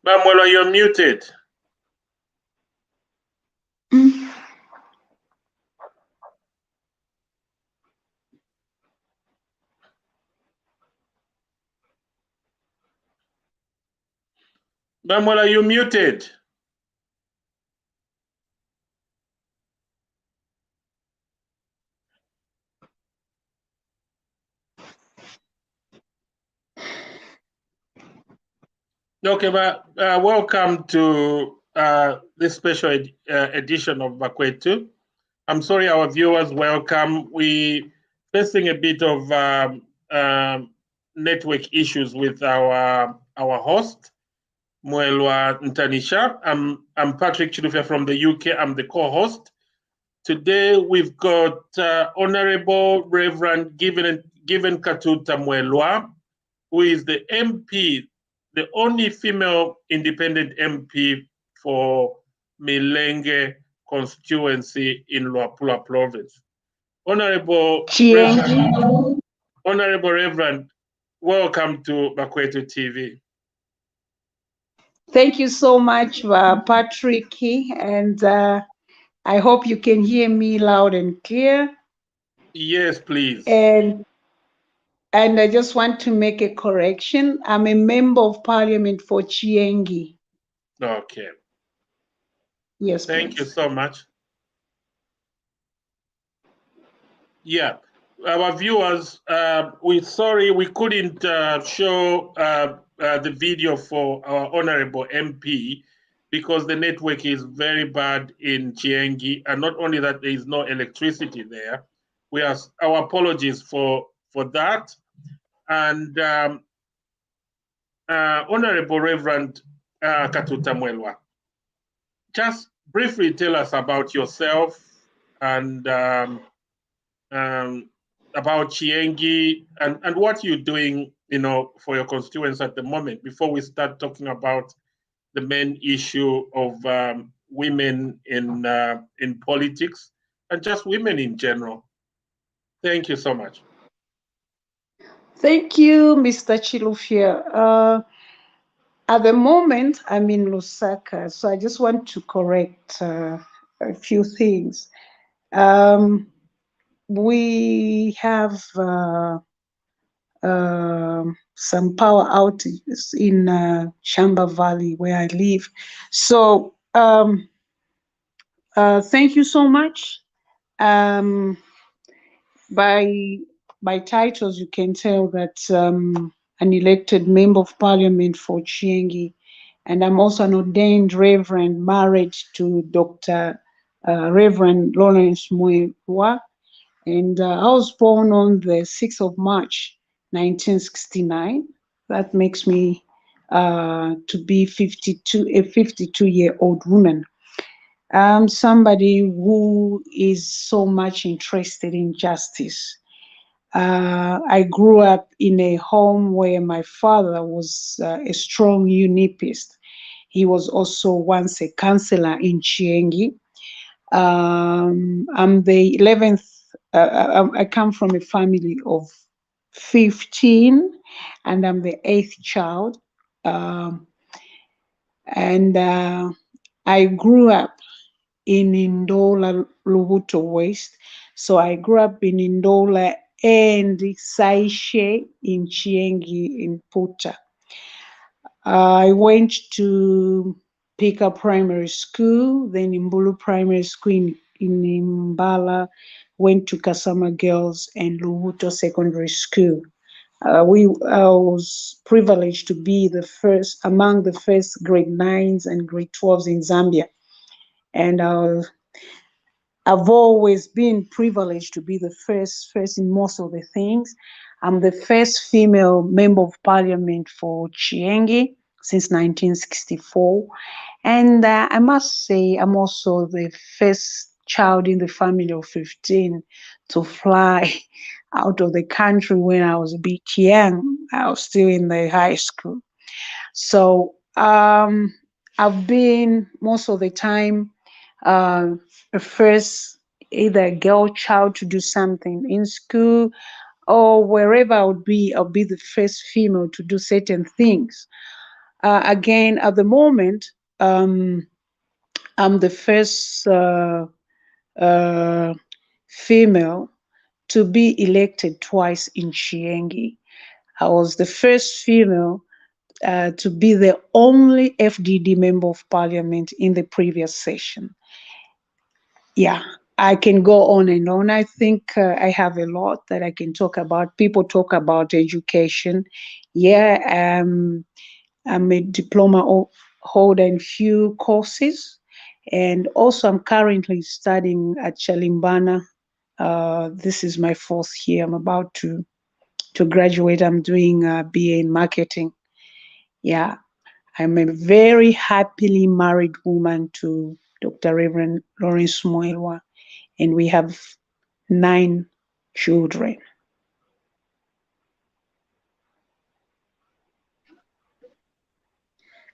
Mwelwa, you're muted. Mwelwa, you're muted. Okay, but welcome to this special edition of Bakwetu. I'm sorry, our viewers, welcome. We facing a bit of network issues with our host, Mwelwa Ntanisha. I'm Patrick Chilufya from the UK. I'm the co-host. Today we've got Honorable Reverend Given Katuta Mwelwa, who is the MP, the only female independent MP for Milenge Constituency in Luapula Province. Honorable Reverend, welcome to Bakwetu TV. Thank you so much, Patrick, and I hope you can hear me loud and clear. Yes, please. And I just want to make a correction. I'm a member of parliament for Chiengi. Okay. Yes, Thank you so much. Yeah, our viewers, we're sorry we couldn't show the video for our honorable MP because the network is very bad in Chiengi, and not only that, there is no electricity there. Our apologies for that. And Honorable Reverend Katuta Mwelwa, just briefly tell us about yourself and about Chiengi and what you're doing, for your constituents at the moment before we start talking about the main issue of women in politics and just women in general. Thank you so much. Thank you, Mr. Chilufya. At the moment, I'm in Lusaka, so I just want to correct a few things. We have some power outages in Shamba Valley where I live. So thank you so much. By by titles, you can tell that an elected member of parliament for Chiengi, and I'm also an ordained reverend married to Dr. Reverend Lawrence Mwelwa. And I was born on the 6th of March, 1969. That makes me to be 52, a 52-year-old woman. I'm somebody who is so much interested in justice. I grew up in a home where my father was a strong unipist. He was also once a councillor in Chiengi. I'm the 11th, I come from a family of 15, and I'm the 8th child. And I grew up in Ndola, Lubuto West. So I grew up in Ndola and Saishe in Chiengi in Puta. I went to Pika Primary School, then Mbulu Primary School in Mbala, went to Kasama Girls and Lubuto Secondary School. I was privileged to be among the first grade 9s and grade 12s in Zambia. And I've always been privileged to be the first in most of the things. I'm the first female member of parliament for Chiengi since 1964. And I must say, I'm also the first child in the family of 15 to fly out of the country when I was a bit young. I was still in the high school. So I've been most of the time first either a girl child to do something in school, or wherever I'll be the first female to do certain things. Again, at the moment, I'm the first female to be elected twice in Chiengi. I was the first female to be the only FDD member of parliament in the previous session. Yeah, I can go on and on. I think I have a lot that I can talk about. People talk about education. Yeah, I'm a diploma holder in few courses. And also I'm currently studying at Chalimbana. This is my 4th year. I'm about to graduate. I'm doing a BA in marketing. Yeah, I'm a very happily married woman to Dr. Reverend Lawrence Mwelwa, and we have 9 children.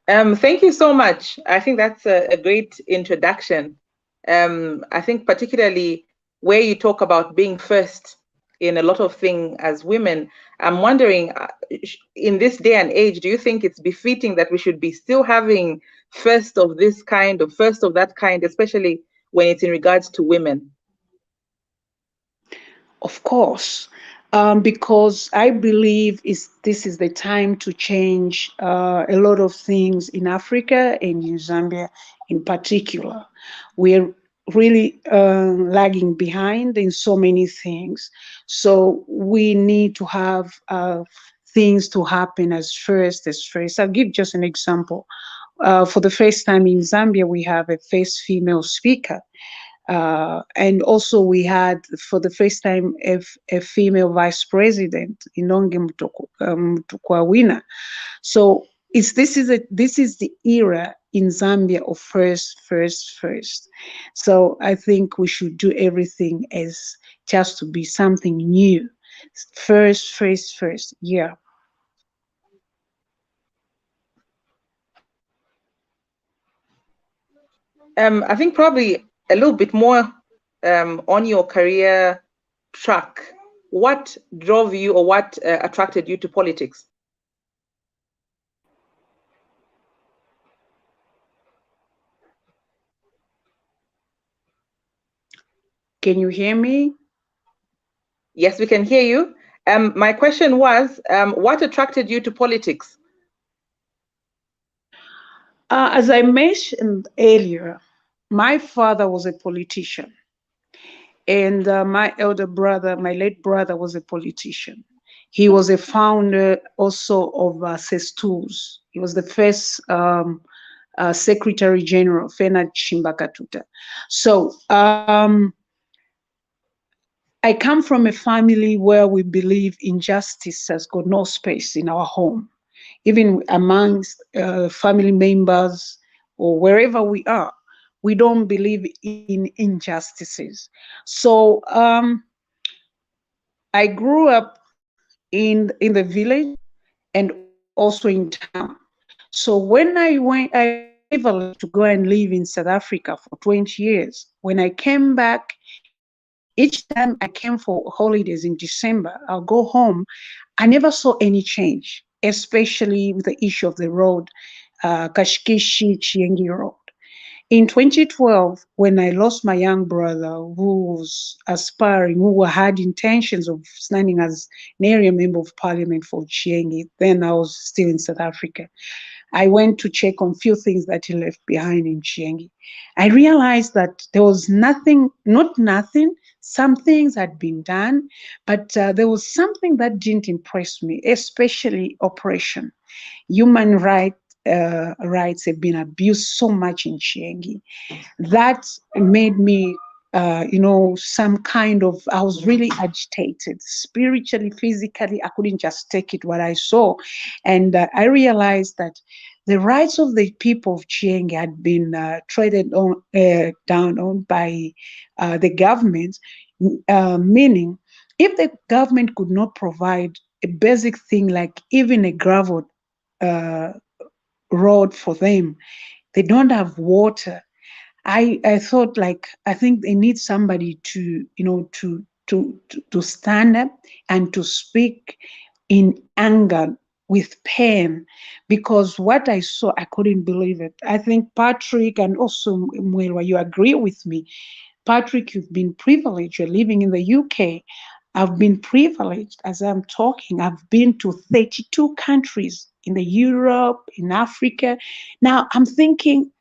Thank you so much. I think that's a great introduction. I think particularly where you talk about being first in a lot of things as women, I'm wondering, in this day and age, do you think it's befitting that we should be still having first of this kind or first of that kind, especially when it's in regards to women? Of course, because I believe this is the time to change a lot of things in Africa and in Zambia in particular. We're really lagging behind in so many things. So we need to have things to happen as first. I'll give just an example. For the first time in Zambia, we have a first female speaker. And also we had, for the first time, a female vice president, Inonge Mtukwawina. So this is the era in Zambia of first. So I think we should do everything as just to be something new. First. Yeah. I think probably a little bit more on your career track. What drove you or what attracted you to politics? Can you hear me? Yes, we can hear you. My question was, what attracted you to politics? As I mentioned earlier, my father was a politician. And my elder brother, my late brother, was a politician. He was a founder also of CESTUS. He was the first Secretary General, Fena Katuta. So I come from a family where we believe injustice has got no space in our home, even amongst family members or wherever we are. We don't believe in injustices. So I grew up in the village and also in town. So when I was privileged to go and live in South Africa for 20 years. When I came back, each time I came for holidays in December, I'll go home. I never saw any change, especially with the issue of the road, Kashkishi-Chiengi Road. In 2012, when I lost my young brother who was aspiring, who had intentions of standing as an area member of parliament for Chiengi, then I was still in South Africa. I went to check on few things that he left behind in Chiengi. I realized that there was nothing, not nothing, some things had been done, but there was something that didn't impress me, especially oppression. Human rights have been abused so much in Chiengi. That made me, some kind of, I was really agitated, spiritually, physically. I couldn't just take it what I saw. And I realized that the rights of the people of Chiengi had been traded on, down on by the government, meaning if the government could not provide a basic thing like even a gravel road for them, they don't have water. I thought, like, I think they need somebody to stand up and to speak in anger, with pain, because what I saw, I couldn't believe it. I think Patrick and also Mwelwa, you agree with me. Patrick, you've been privileged. You're living in the UK. I've been privileged as I'm talking. I've been to 32 countries in the Europe, in Africa. Now I'm thinking,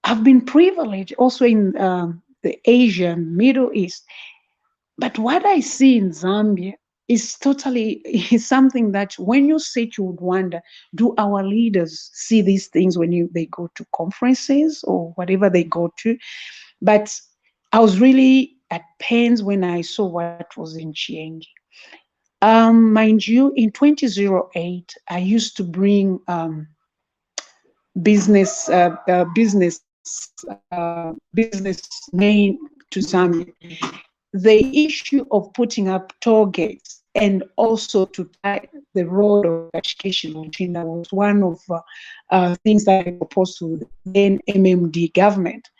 I've been privileged also in the Asia, Middle East. But what I see in Zambia is something that when you sit, you would wonder, do our leaders see these things when they go to conferences or whatever they go to? But I was really at pains when I saw what was in Chiengi. Mind you, in 2008, I used to bring businessmen to Zambia. The issue of putting up toll gates and also to tie the road of education routine, that was one of things that I proposed to the then MMD government.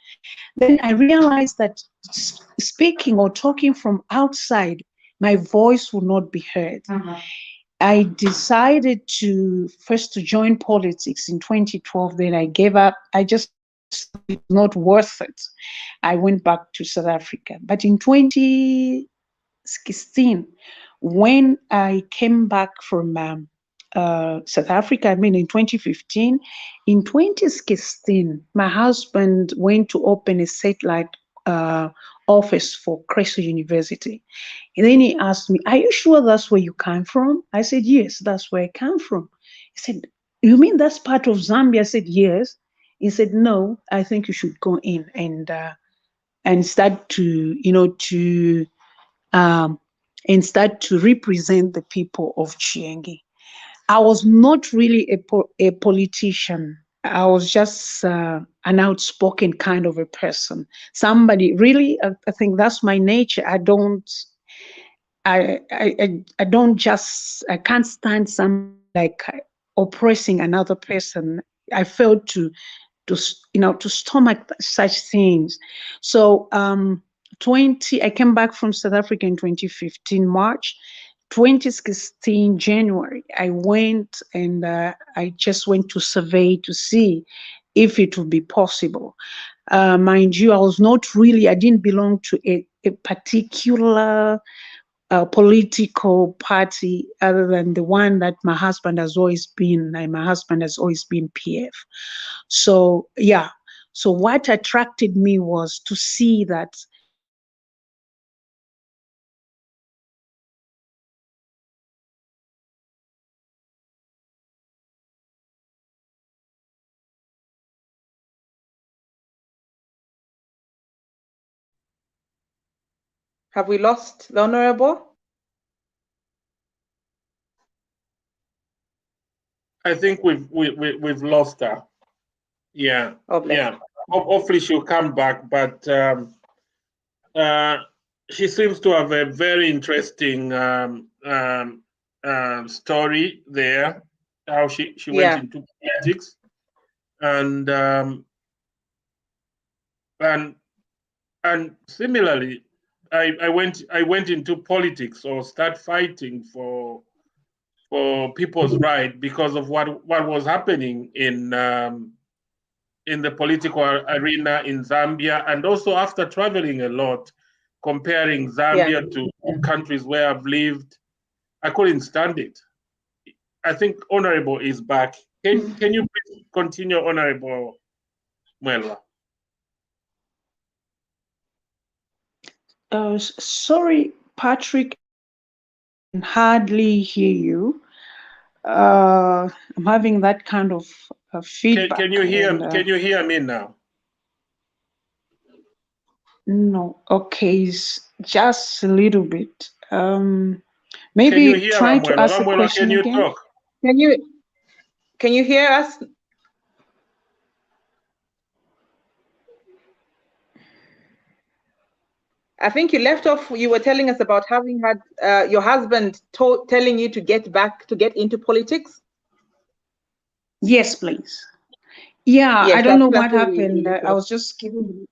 Then I realized that speaking or talking from outside, my voice would not be heard. I decided to join politics in 2012. Then I gave up. I just, it's not worth it. I went back to South Africa. But in 2016, when I came back from South Africa, in 2015, in 2016, my husband went to open a satellite office for Creso University. And then he asked me, "Are you sure that's where you come from?" I said, "Yes, that's where I come from." He said, "You mean that's part of Zambia?" I said, "Yes." He said, "No, I think you should go in and start to represent the people of Chiengi." I was not really a politician. I was just an outspoken kind of a person. Somebody really, I think that's my nature. I can't stand some like oppressing another person. I failed to stomach such things. So I came back from South Africa in 2015 March. 2016 January, I went and I just went to survey to see if it would be possible. Mind you, I didn't belong to a particular political party other than the one that my husband has always been. My husband has always been PF. So, yeah. So what attracted me was to see that Have we lost the Honorable? I think we've lost her. Yeah, Oh, bless. yeah. Hopefully she'll come back, but she seems to have a very interesting story there. How she went into politics, and similarly, I went into politics or start fighting for people's right because of what was happening in the political arena in Zambia, and also after traveling a lot, comparing Zambia to countries where I've lived, I couldn't stand it. I think Honorable is back. Can you please continue, Honorable Mwelwa? Sorry, Patrick, I can hardly hear you. I'm having that kind of feedback. Can you hear me now? No, okay, just a little bit. Maybe try to ask the question can you again. talk? Can you hear us? I think you left off, you were telling us about having had your husband telling you to get into politics. Yes, please. Yeah, yes, I don't know what happened. I was just giving.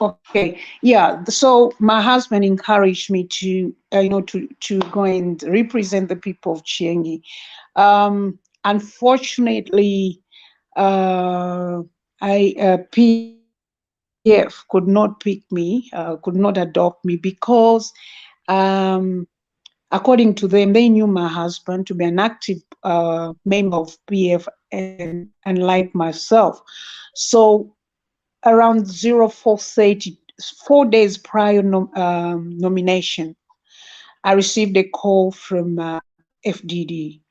Okay, yeah. So my husband encouraged me to, to go and represent the people of Chiengi. Unfortunately, PF could not pick me, could not adopt me because, according to them, they knew my husband to be an active member of PF and like myself. So around 0430, 4 days prior nomination, I received a call from FDD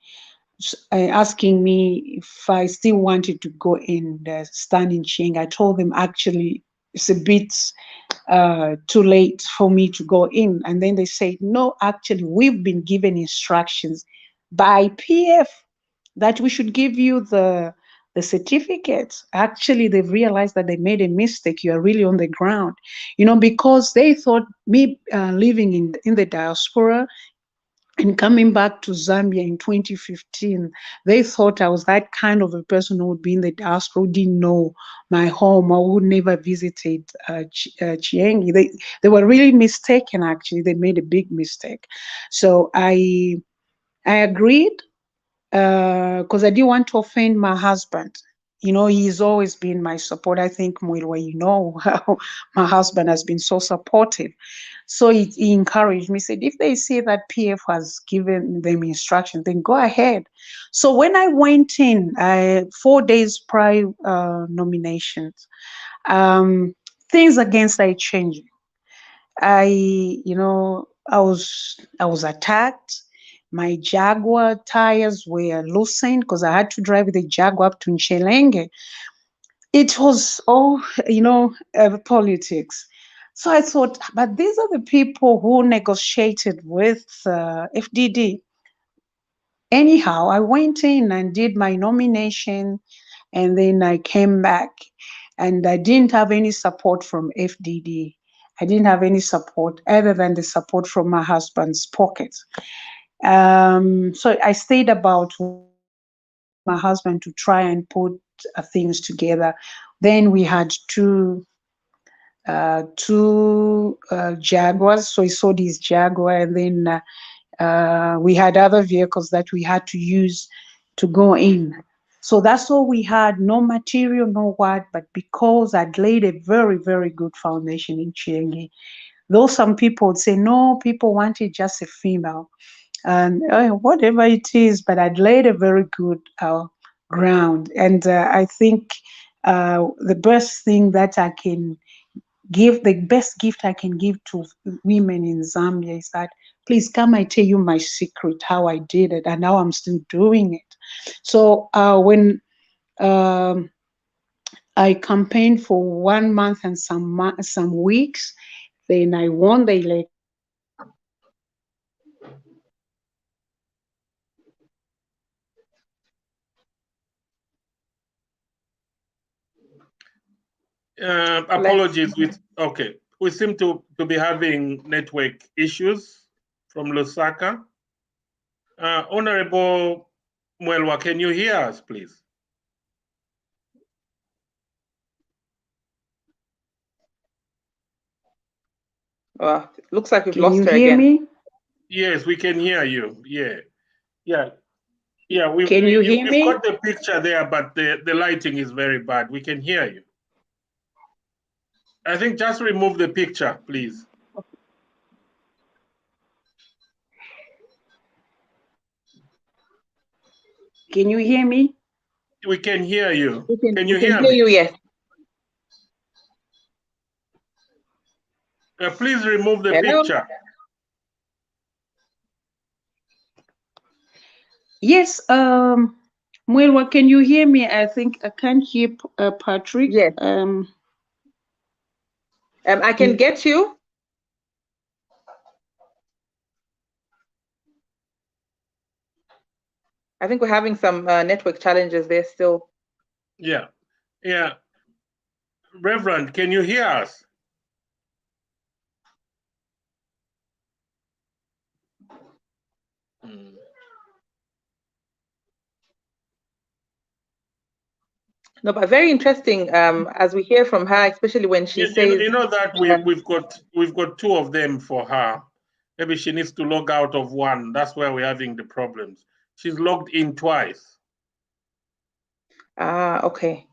asking me if I still wanted to go and stand in Chiengi. I told them actually it's a bit too late for me to go in. And then they said, no, actually, we've been given instructions by PF that we should give you the certificate. Actually, they've realized that they made a mistake. You are really on the ground, because they thought me living in the diaspora and coming back to Zambia in 2015, they thought I was that kind of a person who would be in the diaspora, who didn't know my home or who never visited Chiengi. They were really mistaken, actually. They made a big mistake. So I agreed because I didn't want to offend my husband. He's always been my support. I think, Mwelwa, how my husband has been so supportive. So he encouraged me, said, if they see that PF has given them instructions, then go ahead. So when I went in 4 days prior nominations, things against I changing. I was attacked. My Jaguar tires were loosened because I had to drive the Jaguar up to Nchelenge. It was all, politics. So I thought, but these are the people who negotiated with FDD. Anyhow, I went in and did my nomination, and then I came back, and I didn't have any support from FDD. I didn't have any support other than the support from my husband's pocket. So I stayed about my husband to try and put things together. Then we had two Jaguars. So he sold his Jaguar, and then we had other vehicles that we had to use to go in. So that's all we had, no material, no what, but because I'd laid a very, very good foundation in Chiengi. Though some people would say, no, people wanted just a female. And whatever it is, but I'd laid a very good ground. And I think the best thing that I can give, the best gift I can give to women in Zambia is that, please come, I tell you my secret, how I did it, and how I'm still doing it. So when I campaigned for 1 month and some weeks, then I won the election. Apologies. Okay, we seem to be having network issues from Lusaka. Honorable Mwelwa, can you hear us, please? Looks like we've Can lost you her hear again. me? Yes, we can hear you. Yeah. Can you hear we've me? got the picture there, but the lighting is very bad. We can hear you. I think just remove the picture, please. Can you hear me? We can hear you. Can We you can hear hear me? you, yes. Please remove the Hello? picture. Yes, Mwelwa, can you hear me? I think I can't hear Patrick. Yes. I can get you. I think we're having some network challenges there still. Yeah. Reverend, can you hear us? No, but very interesting as we hear from her, especially when she says, you know that we've got two of them for her. Maybe she needs to log out of one. That's where we're having the problems. She's logged in twice. Okay.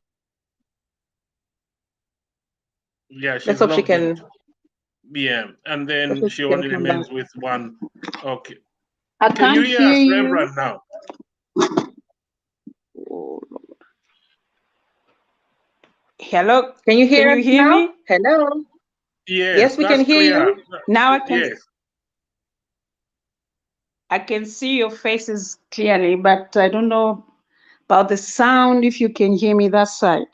Yeah, she's Let's hope she logged in. can. Yeah, and then she only remains with one. Okay. Can you hear us, Reverend, now? Hello. Can you hear me? Hello. Yes, we can hear you. Now I can. Yes. I can see your faces clearly, but I don't know about the sound. If you can hear me that side.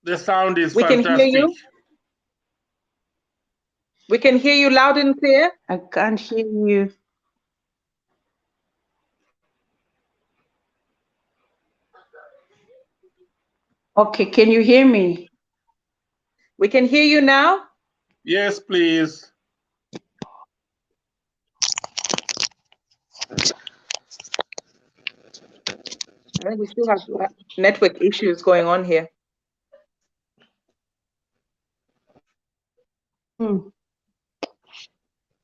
The sound is fantastic. Can hear you. We can hear you loud and clear. I can't hear you. Okay, can you hear me? We can hear you now. Yes, please. I think we still have network issues going on here.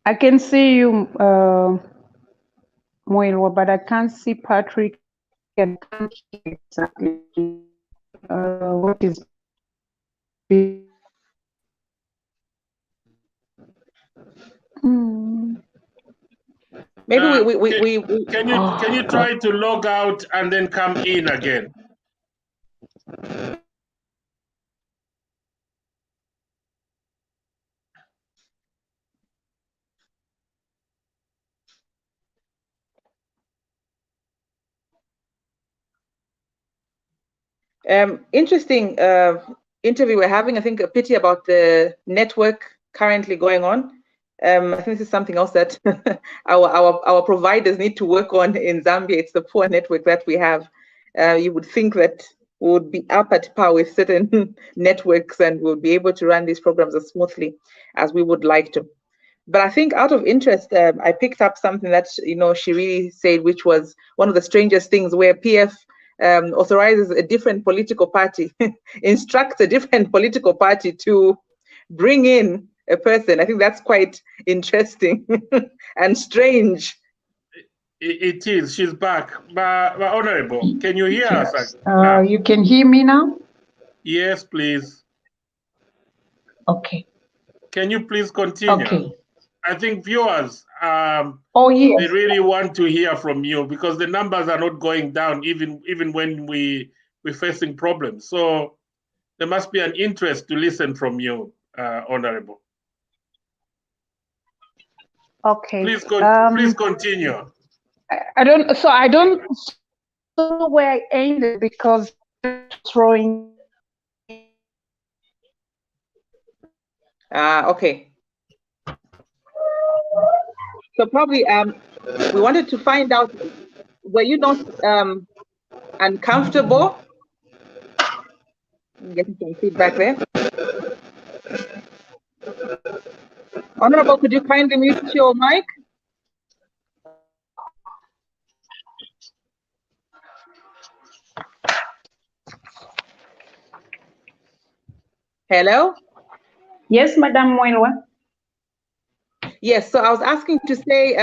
I can see you, Mwelwa, but I can't see Patrick. I can't hear exactly what is. Maybe can you try to log out and then come in again? Interesting interview we're having. I think a pity about the network currently going on. I think this is something else that our providers need to work on in Zambia. It's the poor network that we have. You would think that we would be up at par with certain networks and we'll be able to run these programs as smoothly as we would like to. But I think out of interest, I picked up something that she really said, which was one of the strangest things, where PF authorizes a different political party, instructs a different political party to bring in a person. I think that's quite interesting and strange. It is. She's back. But Honorable, can you hear us? You can hear me now? Yes, please. Okay. Can you please continue? Okay. I think viewers, yes. They really want to hear from you because the numbers are not going down even when we're facing problems. So there must be an interest to listen from you, Honorable. Okay. Please continue. I don't know where I ended because throwing. Okay. So probably we wanted to find out, were you not uncomfortable? I'm getting some feedback there. Honorable, could you kindly mute your mic? Hello? Yes, Madam Mwelwa. Yes, so I was asking to say,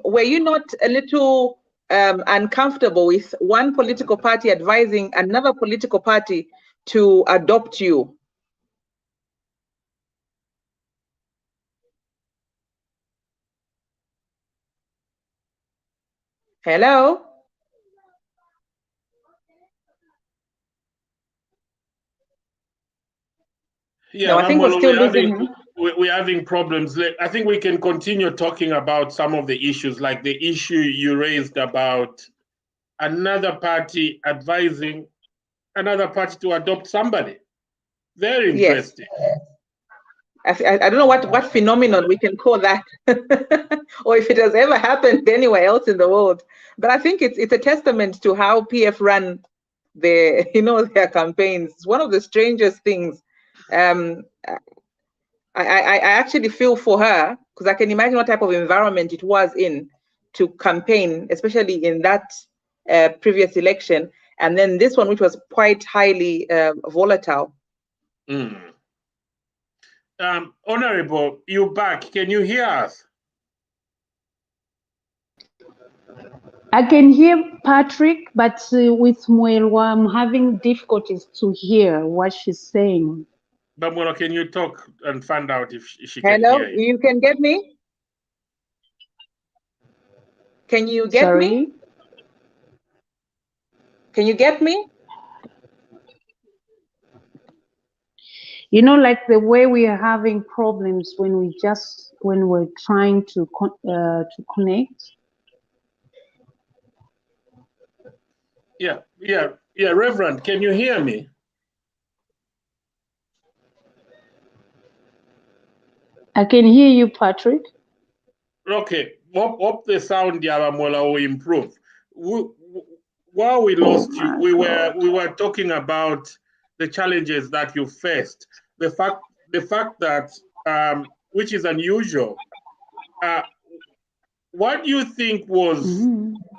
were you not a little uncomfortable with one political party advising another political party to adopt you? Hello? Yeah, No, I think we're still losing him. We're having problems. I think we can continue talking about some of the issues, like the issue you raised about another party advising another party to adopt somebody. Very interesting. Yes. I don't know what phenomenon we can call that, or if it has ever happened anywhere else in the world. But I think it's a testament to how PF run their campaigns. It's one of the strangest things. I actually feel for her, because I can imagine what type of environment it was in to campaign, especially in that previous election, and then this one, which was quite highly volatile. Honorable, you back? Can you hear us? I can hear Patrick, but with Mwelwa, I'm having difficulties to hear what she's saying. Bamwela, can you talk and find out if she can Hello, hear you? you can get me? Can you get me? Can you get me? You know, like the way we are having problems when we're trying to connect. Yeah, Reverend, can you hear me? I can hear you, Patrick. Okay, hope the sound Bamwela will improve. While we lost you, we were talking about the challenges that you faced. The fact that which is unusual. What do you think was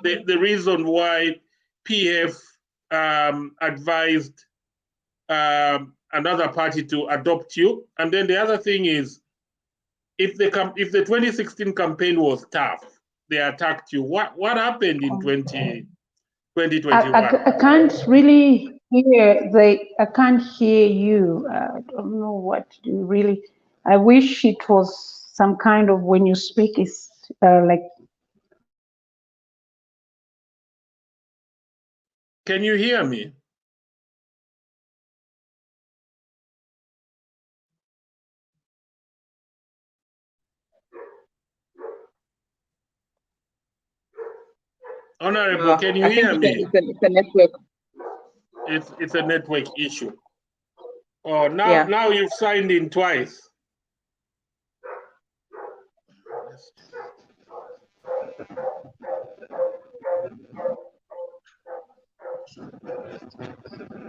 the reason why PF advised another party to adopt you? And then the other thing is, if the 2016 campaign was tough, they attacked you. What happened in 2021? I can't really hear I can't hear you. I don't know what to do, really. I wish it was some kind of, when you speak, it's like. Can you hear me? Honorable, can you hear me? It's a network. It's a network issue. Oh, now you've signed in twice.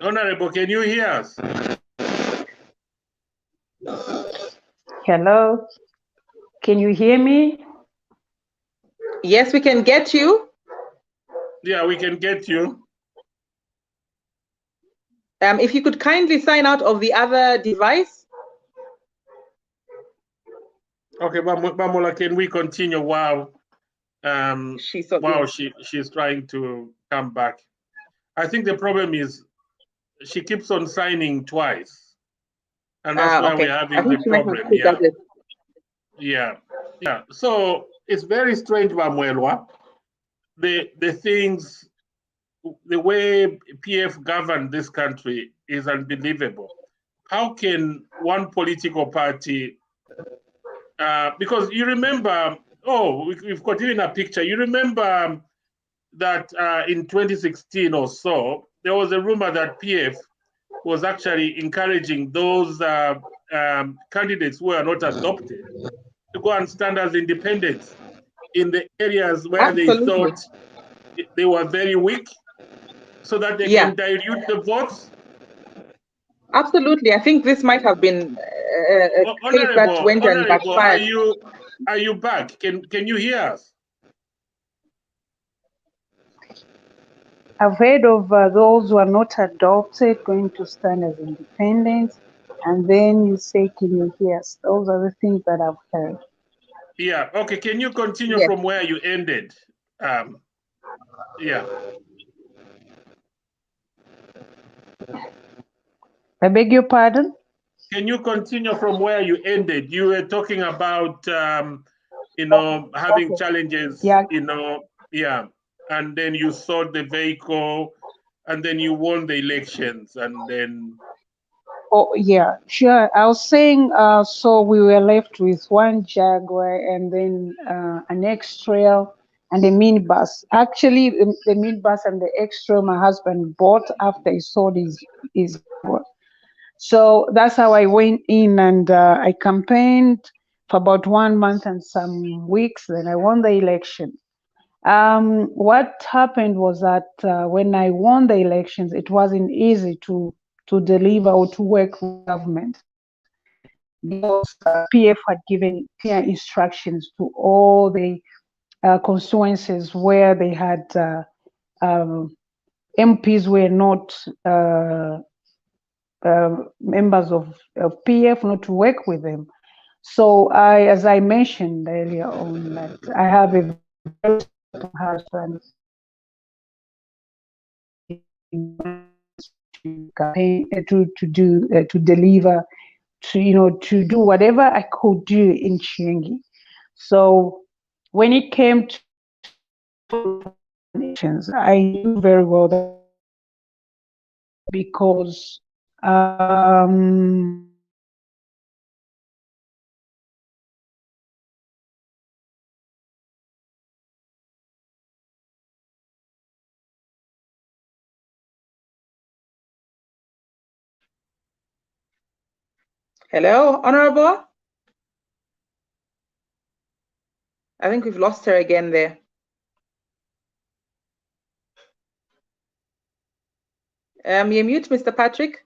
Honorable, can you hear us? Hello, can you hear me? Yes, we can get you. Yeah, we can get you. If you could kindly sign out of the other device. Okay, Bamwela, can we continue while she's trying to come back? I think the problem is she keeps on signing twice, and that's why we're having the problem. Yeah. So it's very strange, Bamwela. The things, the way PF governed this country is unbelievable. How can one political party, because you remember, we've got even a picture. You remember that in 2016 or so, there was a rumor that PF was actually encouraging those candidates who are not adopted to go and stand as independents. in the areas where Absolutely. they thought they were very weak, so that they can dilute the votes? Absolutely. I think this might have been a case that went and backfired. Are you back? Can you hear us? I've heard of those who are not adopted going to stand as independents, and then you say, can you hear us? Those are the things that I've heard. Yeah, okay, can you continue from where you ended? Yeah. I beg your pardon? Can you continue from where you ended? You were talking about, having challenges, and then you sold the vehicle, and then you won the elections, and then... Oh, yeah, sure. I was saying, so we were left with one Jaguar and then an X-Trail and a minibus. Actually, the minibus and the X-Trail my husband bought after he sold his Jaguar. So that's how I went in, and I campaigned for about 1 month and some weeks. Then I won the election. What happened was that when I won the elections, it wasn't easy to deliver or to work with government, because PF had given clear instructions to all the constituencies where they had MPs were not members of PF, not to work with them. So as I mentioned earlier on, that I have a very husband to deliver, to do whatever I could do in Chiengi. So when it came to nations, I knew very well that, because Hello, Honorable? I think we've lost her again there. You're mute, Mr. Patrick.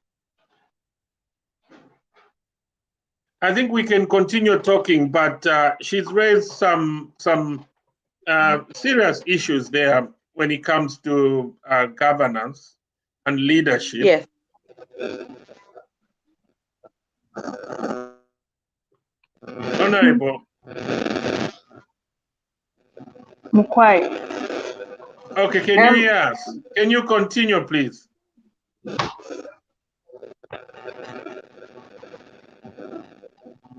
I think we can continue talking, but she's raised some serious issues there when it comes to governance and leadership. Yes. Honorable. Mukwai. Okay, can you hear us? Can you continue, please?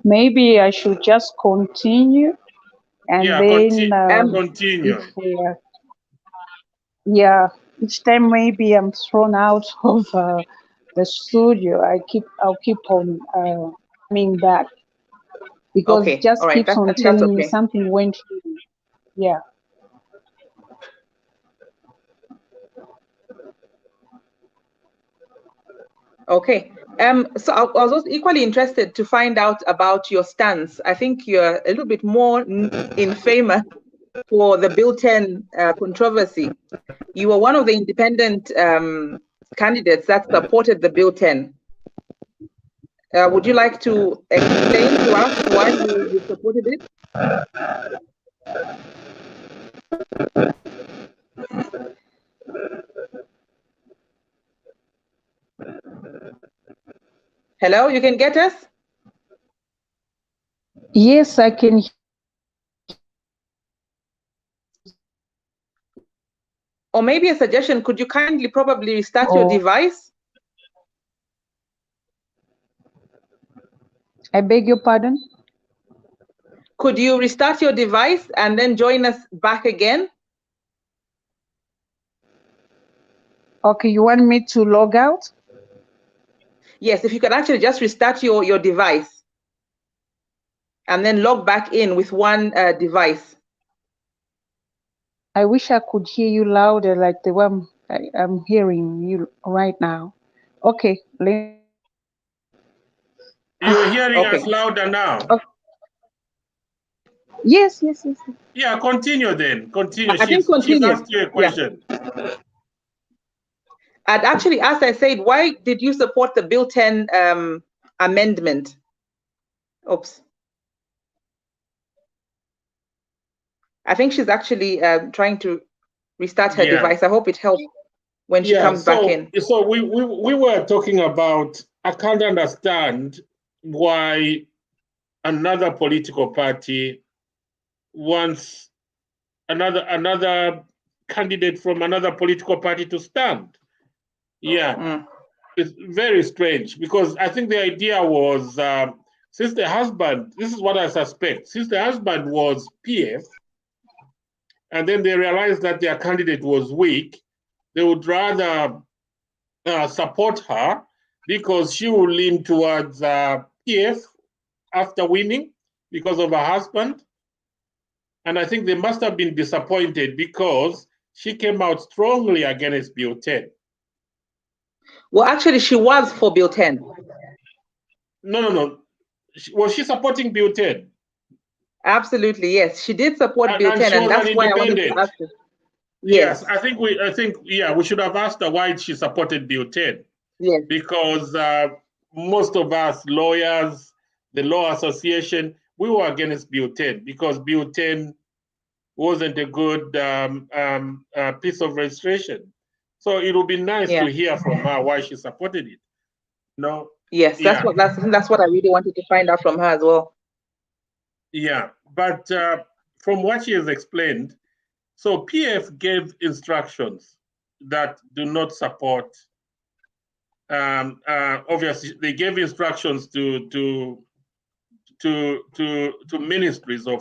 Maybe I should just continue, and then continue. Each time maybe I'm thrown out of the studio, I'll keep on coming back, because it just keeps on telling me something went wrong. Yeah. Okay. So I was also equally interested to find out about your stance. I think you're a little bit more in favor for the Bill 10 controversy. You were one of the independent candidates that supported the Bill 10. Would you like to explain to us why you supported it? Hello, you can get us? Yes, I can. Or maybe a suggestion, could you kindly probably restart your device? I beg your pardon? Could you restart your device and then join us back again? Okay, you want me to log out? Yes, if you could actually just restart your device and then log back in with one device. I wish I could hear you louder, like the way I'm hearing you right now. Okay. You're hearing us louder now. Okay. Yes. Yeah, continue then. Continue. I think She's continue. asked you a question. I'd actually asked, I said, why did you support the Bill 10 amendment? Oops. I think she's actually trying to restart her device. I hope it helps when she comes back in. So we were talking about, I can't understand why another political party wants another candidate from another political party to stand. It's very strange, because I think the idea was, since the husband, this is what I suspect, since the husband was PF, and then they realized that their candidate was weak, they would rather support her, because she will lean towards PF after winning because of her husband. And I think they must have been disappointed, because she came out strongly against Bill 10. Well, actually, she was for Bill 10. No. Was she supporting Bill 10? Absolutely, yes. She did support Bill 10, and that's why I wanted to ask her. Yes, I think we should have asked her why she supported Bill 10. Yes. Because most of us lawyers, the Law Association, we were against Bill 10, because Bill 10 wasn't a good piece of registration. So it would be nice to hear from her why she supported it. No. Yes, that's what I really wanted to find out from her as well. Yeah, but from what she has explained, so PF gave instructions that do not support. Obviously, they gave instructions to ministries or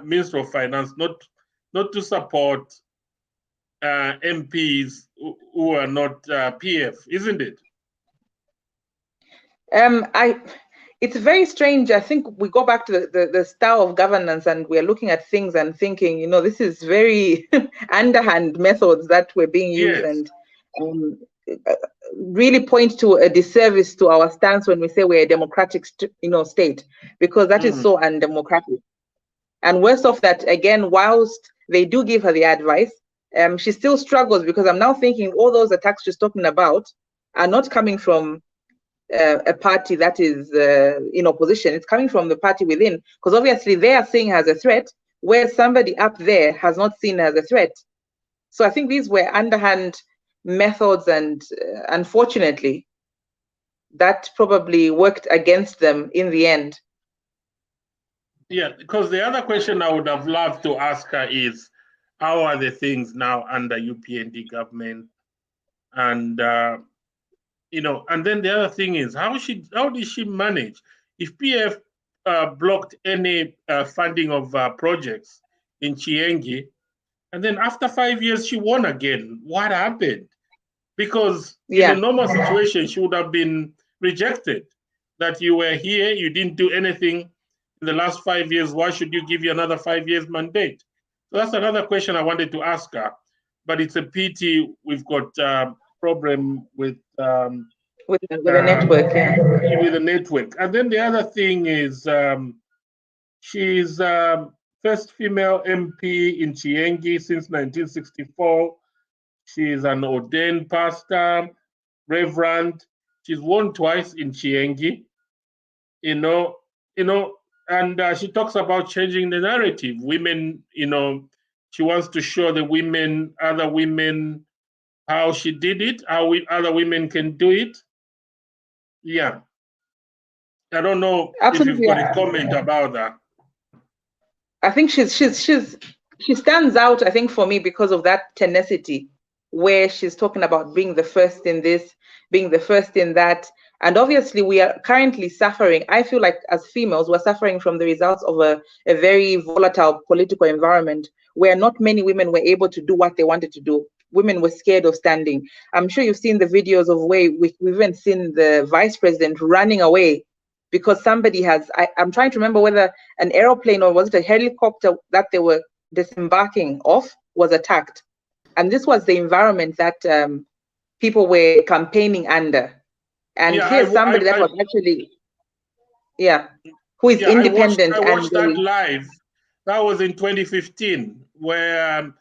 Minister of Finance not to support MPs who are not PF, isn't it? It's very strange. I think we go back to the style of governance, and we're looking at things and thinking, this is very underhand methods that were being used, and really point to a disservice to our stance when we say we're a democratic, state, because that is so undemocratic. And worse off that, again, whilst they do give her the advice, she still struggles, because I'm now thinking all those attacks she's talking about are not coming from a party that is in opposition. It's coming from the party within, because obviously they are seeing her as a threat, where somebody up there has not seen her as a threat. So I think these were underhand methods, and unfortunately, that probably worked against them in the end. Yeah, because the other question I would have loved to ask her is, how are the things now under UPND government? And and then the other thing is, how did she manage if PF blocked any funding of projects in Chiengi, and then after 5 years she won again? What happened? Because in a normal situation she would have been rejected. That you were here, you didn't do anything in the last 5 years. Why should you give you another 5 years mandate? So that's another question I wanted to ask her. But it's a pity we've got problem with the network, with the network. And then the other thing is, she's first female MP in Chiengi since 1964. She's an ordained pastor, reverend. She's won twice in Chiengi. And she talks about changing the narrative. Women, she wants to show the women, other women, how she did it, how other women can do it. Yeah. I don't know if you've got a comment about that. I think she stands out, I think, for me, because of that tenacity, where she's talking about being the first in this, being the first in that. And obviously we are currently suffering. I feel like as females, we're suffering from the results of a very volatile political environment, where not many women were able to do what they wanted to do. Women were scared of standing. I'm sure you've seen the videos of where we've even seen the vice president running away because somebody has, I'm trying to remember whether an aeroplane or was it a helicopter that they were disembarking off was attacked. And this was the environment that people were campaigning under. And here's somebody that was actually, who is independent. I watched that live. That was in 2015, where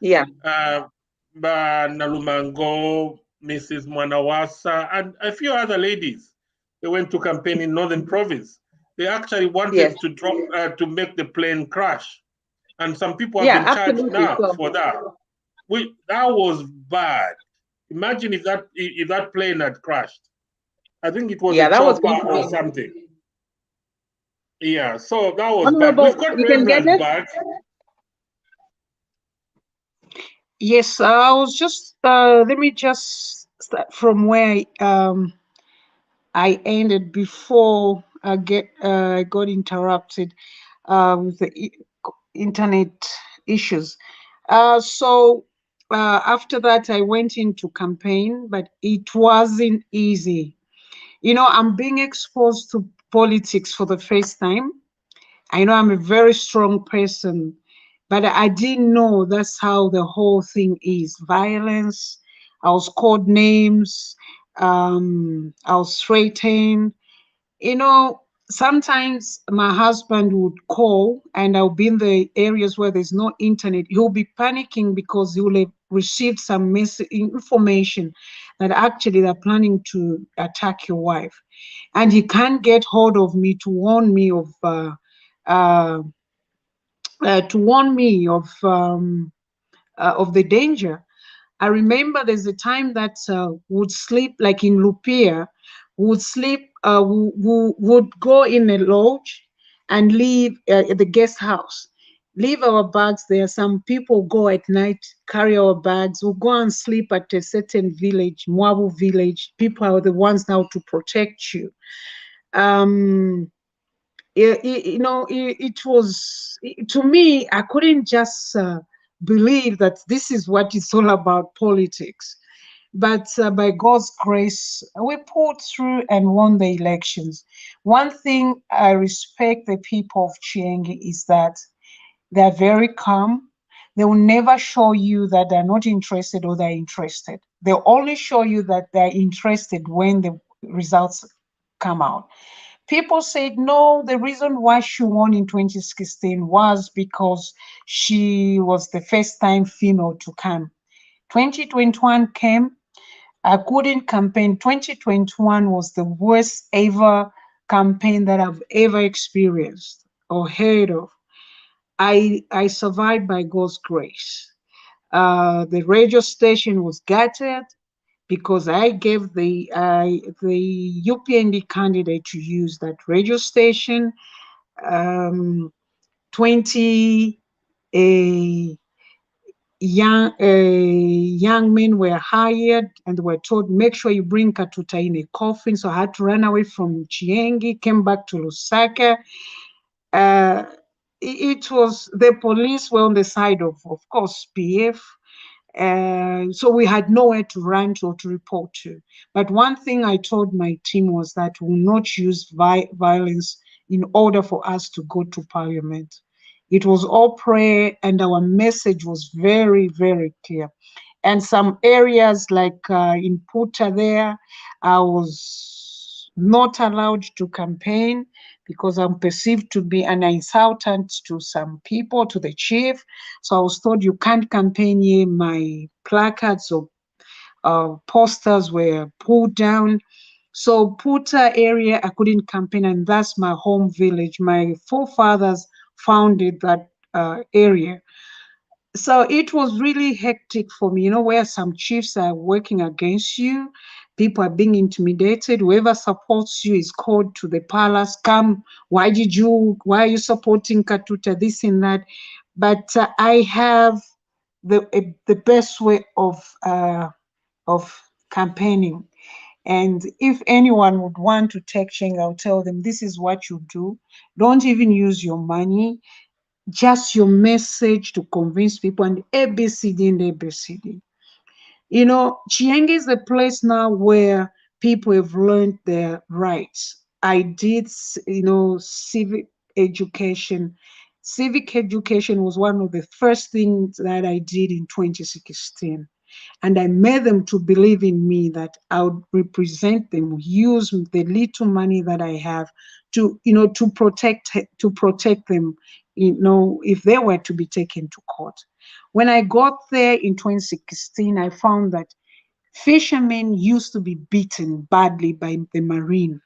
Nalumango, Mrs. Mwanawasa, and a few other ladies, they went to campaign in Northern Province. They actually wanted to drop to make the plane crash, and some people have been charged now for that. That was bad. Imagine if that plane had crashed. I think it was a chopper or something. Yeah, so that was bad. We've got Reverend back. Yes, I was just let me just start from where I ended before I got interrupted with the internet issues. So after that, I went into campaign, but it wasn't easy. You know, I'm being exposed to politics for the first time. I know I'm a very strong person, but I didn't know that's how the whole thing is. Violence, I was called names, I was threatened. You know, sometimes my husband would call and I'll be in the areas where there's no internet. He'll be panicking because he will have received some information that actually they're planning to attack your wife. And he can't get hold of me to warn me of the danger. I remember there's a time that would sleep like in Lupia, would sleep, would go in a lodge and leave at the guest house, leave our bags there. Some people go at night, carry our bags, we'll go and sleep at a certain village, Mwabu village. People are the ones now to protect you. It was, to me, I couldn't just believe that this is what it's all about, politics. But by God's grace, we pulled through and won the elections. One thing I respect the people of Chiangi is that they're very calm. They will never show you that they're not interested or they're interested. They'll only show you that they're interested when the results come out. People said, no, the reason why she won in 2016 was because she was the first time female to come. 2021 came, I couldn't campaign. 2021 was the worst ever campaign that I've ever experienced or heard of. I survived by God's grace. The radio station was gutted because I gave the UPND candidate to use that radio station. 20 young men were hired and were told, make sure you bring Katuta in a coffin. So I had to run away from Chiengi, came back to Lusaka. It was, the police were on the side of course, PF. So we had nowhere to run to or to report to. But one thing I told my team was that we will not use violence in order for us to go to parliament. It was all prayer and our message was very, very clear. And some areas like in Puta there, I was not allowed to campaign because I'm perceived to be an insultant to some people, to the chief. So I was told, you can't campaign here. My placards or posters were pulled down. So Puta area, I couldn't campaign, and that's my home village. My forefathers founded that area. So it was really hectic for me, where some chiefs are working against you, people are being intimidated, whoever supports you is called to the palace, come, why are you supporting Katuta, this and that. But I have the best way of campaigning. And if anyone would want to take Chiengi, I'll tell them, this is what you do. Don't even use your money. Just your message to convince people, and ABCD and ABCD. Chiengi is a place now where people have learned their rights. I did, civic education. Civic education was one of the first things that I did in 2016. And I made them to believe in me that I would represent them, use the little money that I have to protect them if they were to be taken to court. When I got there in 2016, I found that fishermen used to be beaten badly by the marine.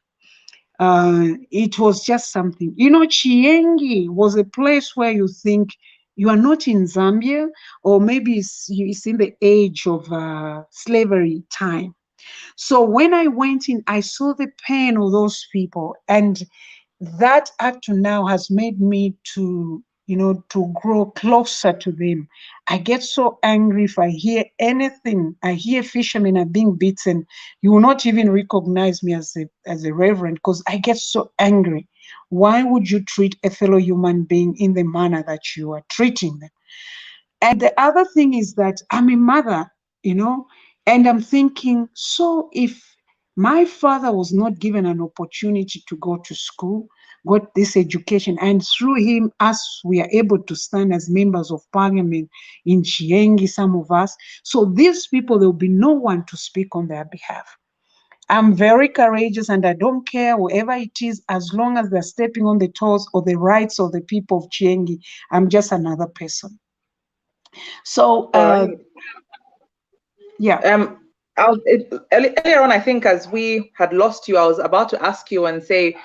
It was just something. Chiengi was a place where you think you are not in Zambia, or maybe it's in the age of slavery time. So when I went in, I saw the pain of those people, and that up to now has made me to grow closer to them. I get so angry if I hear anything. I hear fishermen are being beaten. You will not even recognize me as a reverend, because I get so angry. Why would you treat a fellow human being in the manner that you are treating them? And the other thing is that I'm a mother, and I'm thinking, so if my father was not given an opportunity to go to school, got this education, and through him, us, we are able to stand as members of parliament in Chiengi, some of us. So these people, there will be no one to speak on their behalf. I'm very courageous, and I don't care whoever it is, as long as they're stepping on the toes or the rights of the people of Chiengi. I'm just another person. So, right. Yeah. Earlier on, I think as we had lost you, I was about to ask you and say,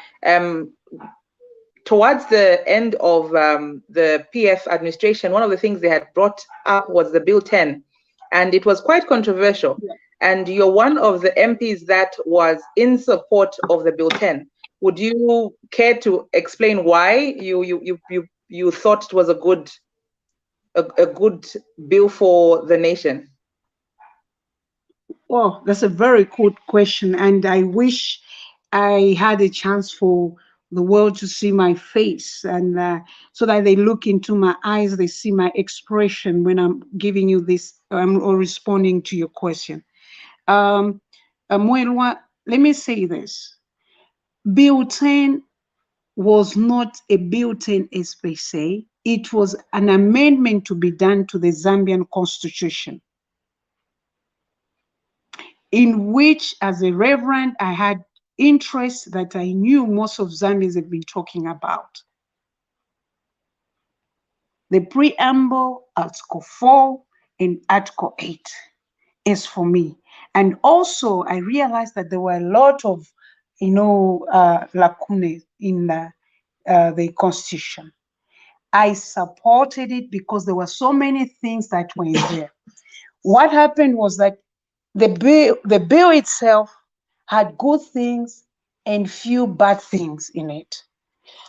towards the end of the PF administration, one of the things they had brought up was the Bill 10, and it was quite controversial. Yeah. And you're one of the MPs that was in support of the Bill 10. Would you care to explain why you thought it was a good bill for the nation? Well, that's a very good question, and I wish I had a chance for the world to see my face, and so that they look into my eyes, they see my expression when I'm giving you this, or responding to your question. Mwelwa, let me say this. Bill 10 was not a Bill 10 as per se. It was an amendment to be done to the Zambian Constitution, in which, as a reverend, I had interests that I knew most of Zambians have been talking about. The preamble, Article 4 and Article 8 is for me. And also, I realized that there were a lot of, lacunae in the Constitution. I supported it because there were so many things that were in there. What happened was that the bill itself had good things and few bad things in it.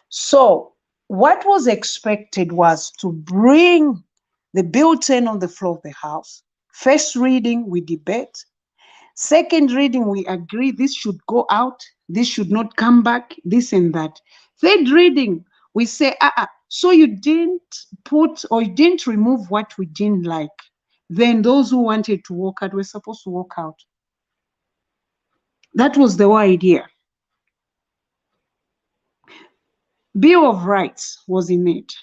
So what was expected was to bring the Bill 10 on the floor of the House. First reading, we debate. Second reading, we agree this should go out, this should not come back, this and that. Third reading, we say, so you didn't put, or you didn't remove what we didn't like. Then those who wanted to walk out were supposed to walk out. That was the whole idea. Bill of Rights was in it.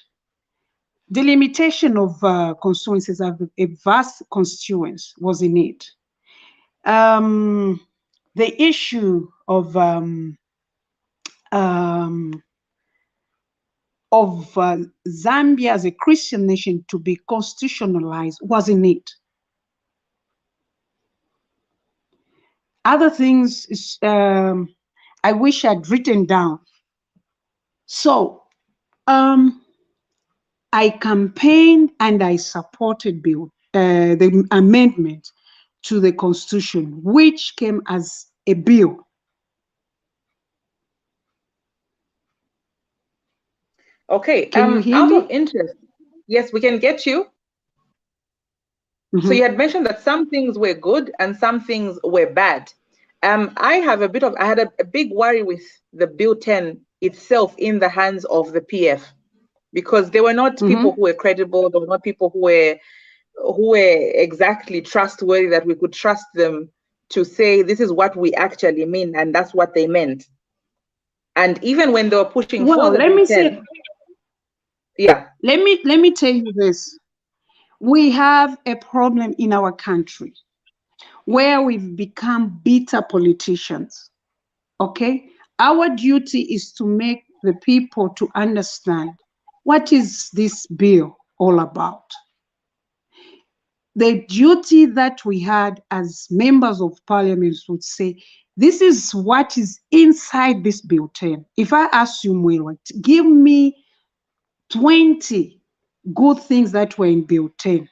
Delimitation of constituencies, of a vast constituency, was in it. The issue of Zambia as a Christian nation to be constitutionalized was in it. Other things I wish I'd written down. So I campaigned and I supported the amendment to the Constitution, which came as a bill. Okay, can you hear out me? of interest, yes, we can get you. Mm-hmm. So you had mentioned that some things were good and some things were bad. I had a big worry with the Bill 10 itself in the hands of the PF, because they were not people who were credible. They were not people who were exactly trustworthy, that we could trust them to say this is what we actually mean, and that's what they meant. And even when they were pushing for the Bill 10, let me tell you this. We have a problem in our country where we've become bitter politicians. Okay, our duty is to make the people to understand what is this bill all about? The duty that we had as members of parliament would say, this is what is inside this bill 10. If I ask you, Mwelwa, give me 20 good things that were in bill 10,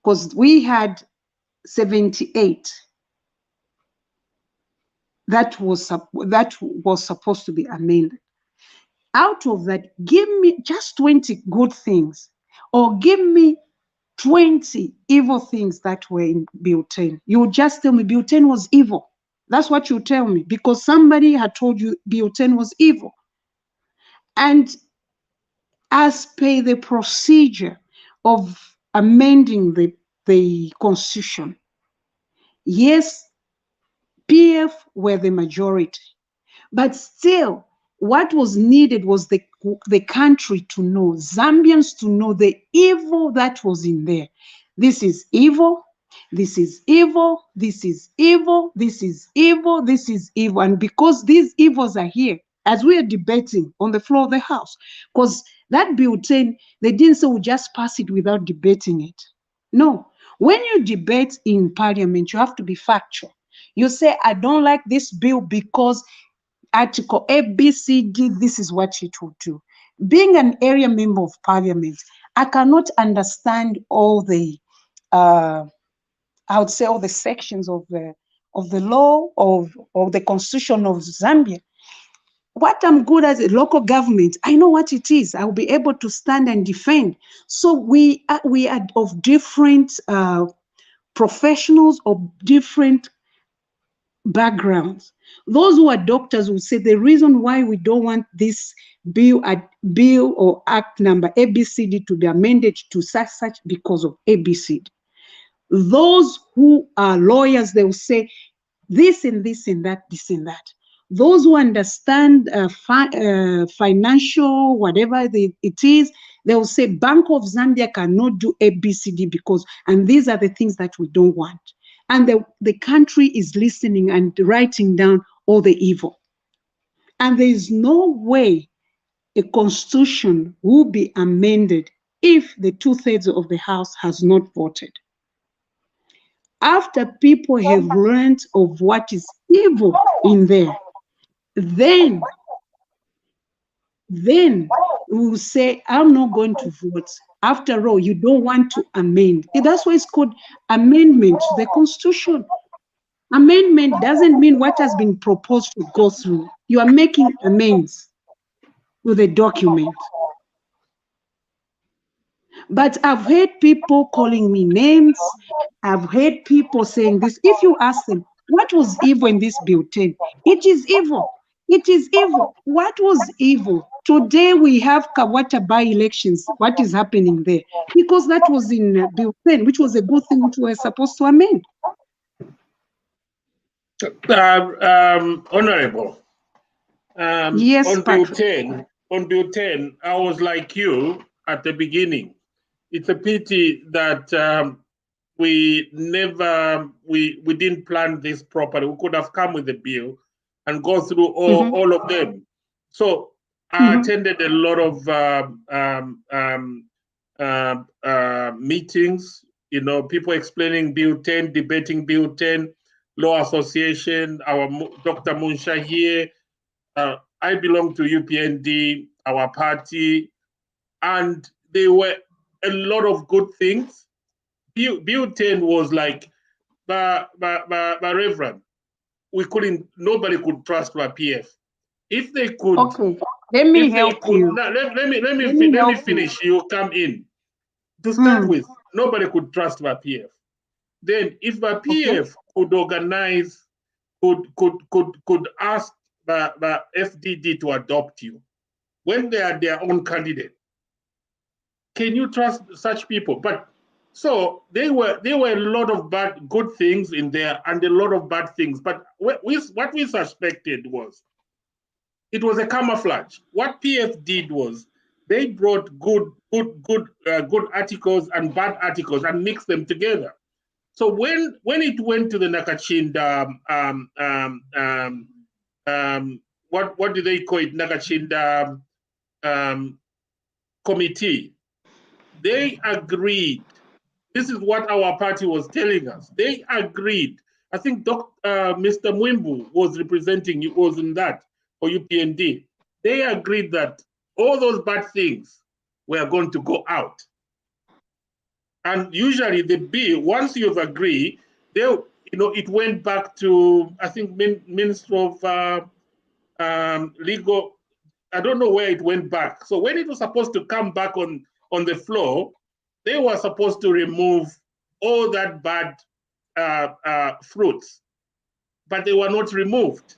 because we had 78 that was supposed to be amended. Out of that, give me just 20 good things, or give me 20 evil things that were in bill 10. You would just tell me bill 10 was evil. That's what you tell me, because somebody had told you bill 10 was evil. And as per the procedure of amending the constitution, yes, PF were the majority, but still what was needed was the country to know, Zambians to know the evil that was in there. This is evil, this is evil, this is evil, this is evil, this is evil. And because these evils are here, as we are debating on the floor of the House, because that bill 10, they didn't say we'll just pass it without debating it. No, when you debate in parliament, you have to be factual. You say, I don't like this bill because Article A, B, C, D, this is what it will do. Being an area member of parliament, I cannot understand all the, I would say all the sections of the law of the constitution of Zambia. What I'm good at, a local government, I know what it is. I will be able to stand and defend. So we are of different professionals, of different backgrounds. Those who are doctors will say the reason why we don't want this bill or act number ABCD to be amended to such because of ABCD. Those who are lawyers, they will say this and this and that, this and that. Those who understand financial, whatever it is, they will say Bank of Zambia cannot do ABCD because, and these are the things that we don't want. And the country is listening and writing down all the evil. And there is no way a constitution will be amended if the 2/3 of the House has not voted. After people have learned of what is evil in there, then we will say, I'm not going to vote. After all, you don't want to amend. That's why it's called amendment to the Constitution. Amendment doesn't mean what has been proposed to go through. You are making amends to the document. But I've heard people calling me names. I've heard people saying this. If you ask them, what was evil in this bill 10? It is evil. It is evil. What was evil? Today we have Kawata by-elections. What is happening there? Because that was in bill 10, which was a good thing which we were supposed to amend. Honorable, yes, on bill 10, I was like you at the beginning. It's a pity that we didn't plan this properly. We could have come with the bill and go through all of them. So I attended a lot of meetings, people explaining bill 10, debating bill 10, Law Association, our Dr. Munsha here. I belong to UPND, our party, and there were a lot of good things. Bill 10 was like, Reverend, nobody could trust my PF. If they could, okay, let me help you. Let me finish. You come in. To start with, nobody could trust my PF. Then, if my PF could organize, could ask the FDD to adopt you when they are their own candidate, can you trust such people? But so there were a lot of good things in there and a lot of bad things. But what we suspected was it was a camouflage. What PF did was they brought good articles and bad articles and mixed them together. So when it went to the Nakachinda, what do they call it? Nakachinda committee, they agreed. This is what our party was telling us. They agreed. I think Mr. Mwimbu was representing, you was in that, for UPND. They agreed that all those bad things were going to go out. And usually the bill, once you've agreed, it went back to, I think, Minister of Legal. I don't know where it went back. So when it was supposed to come back on the floor, they were supposed to remove all that bad fruits, but they were not removed.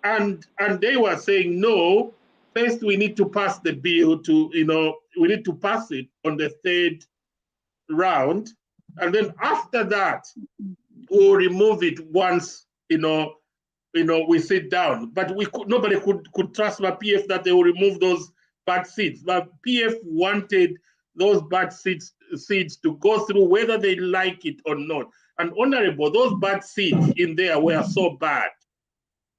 And they were saying, no, first we need to pass the bill to, we need to pass it on the third round. And then after that, we'll remove it once, we sit down. But nobody could trust my PF that they will remove those bad seeds. But PF wanted those bad seeds to go through whether they like it or not. And honorable, those bad seeds in there were so bad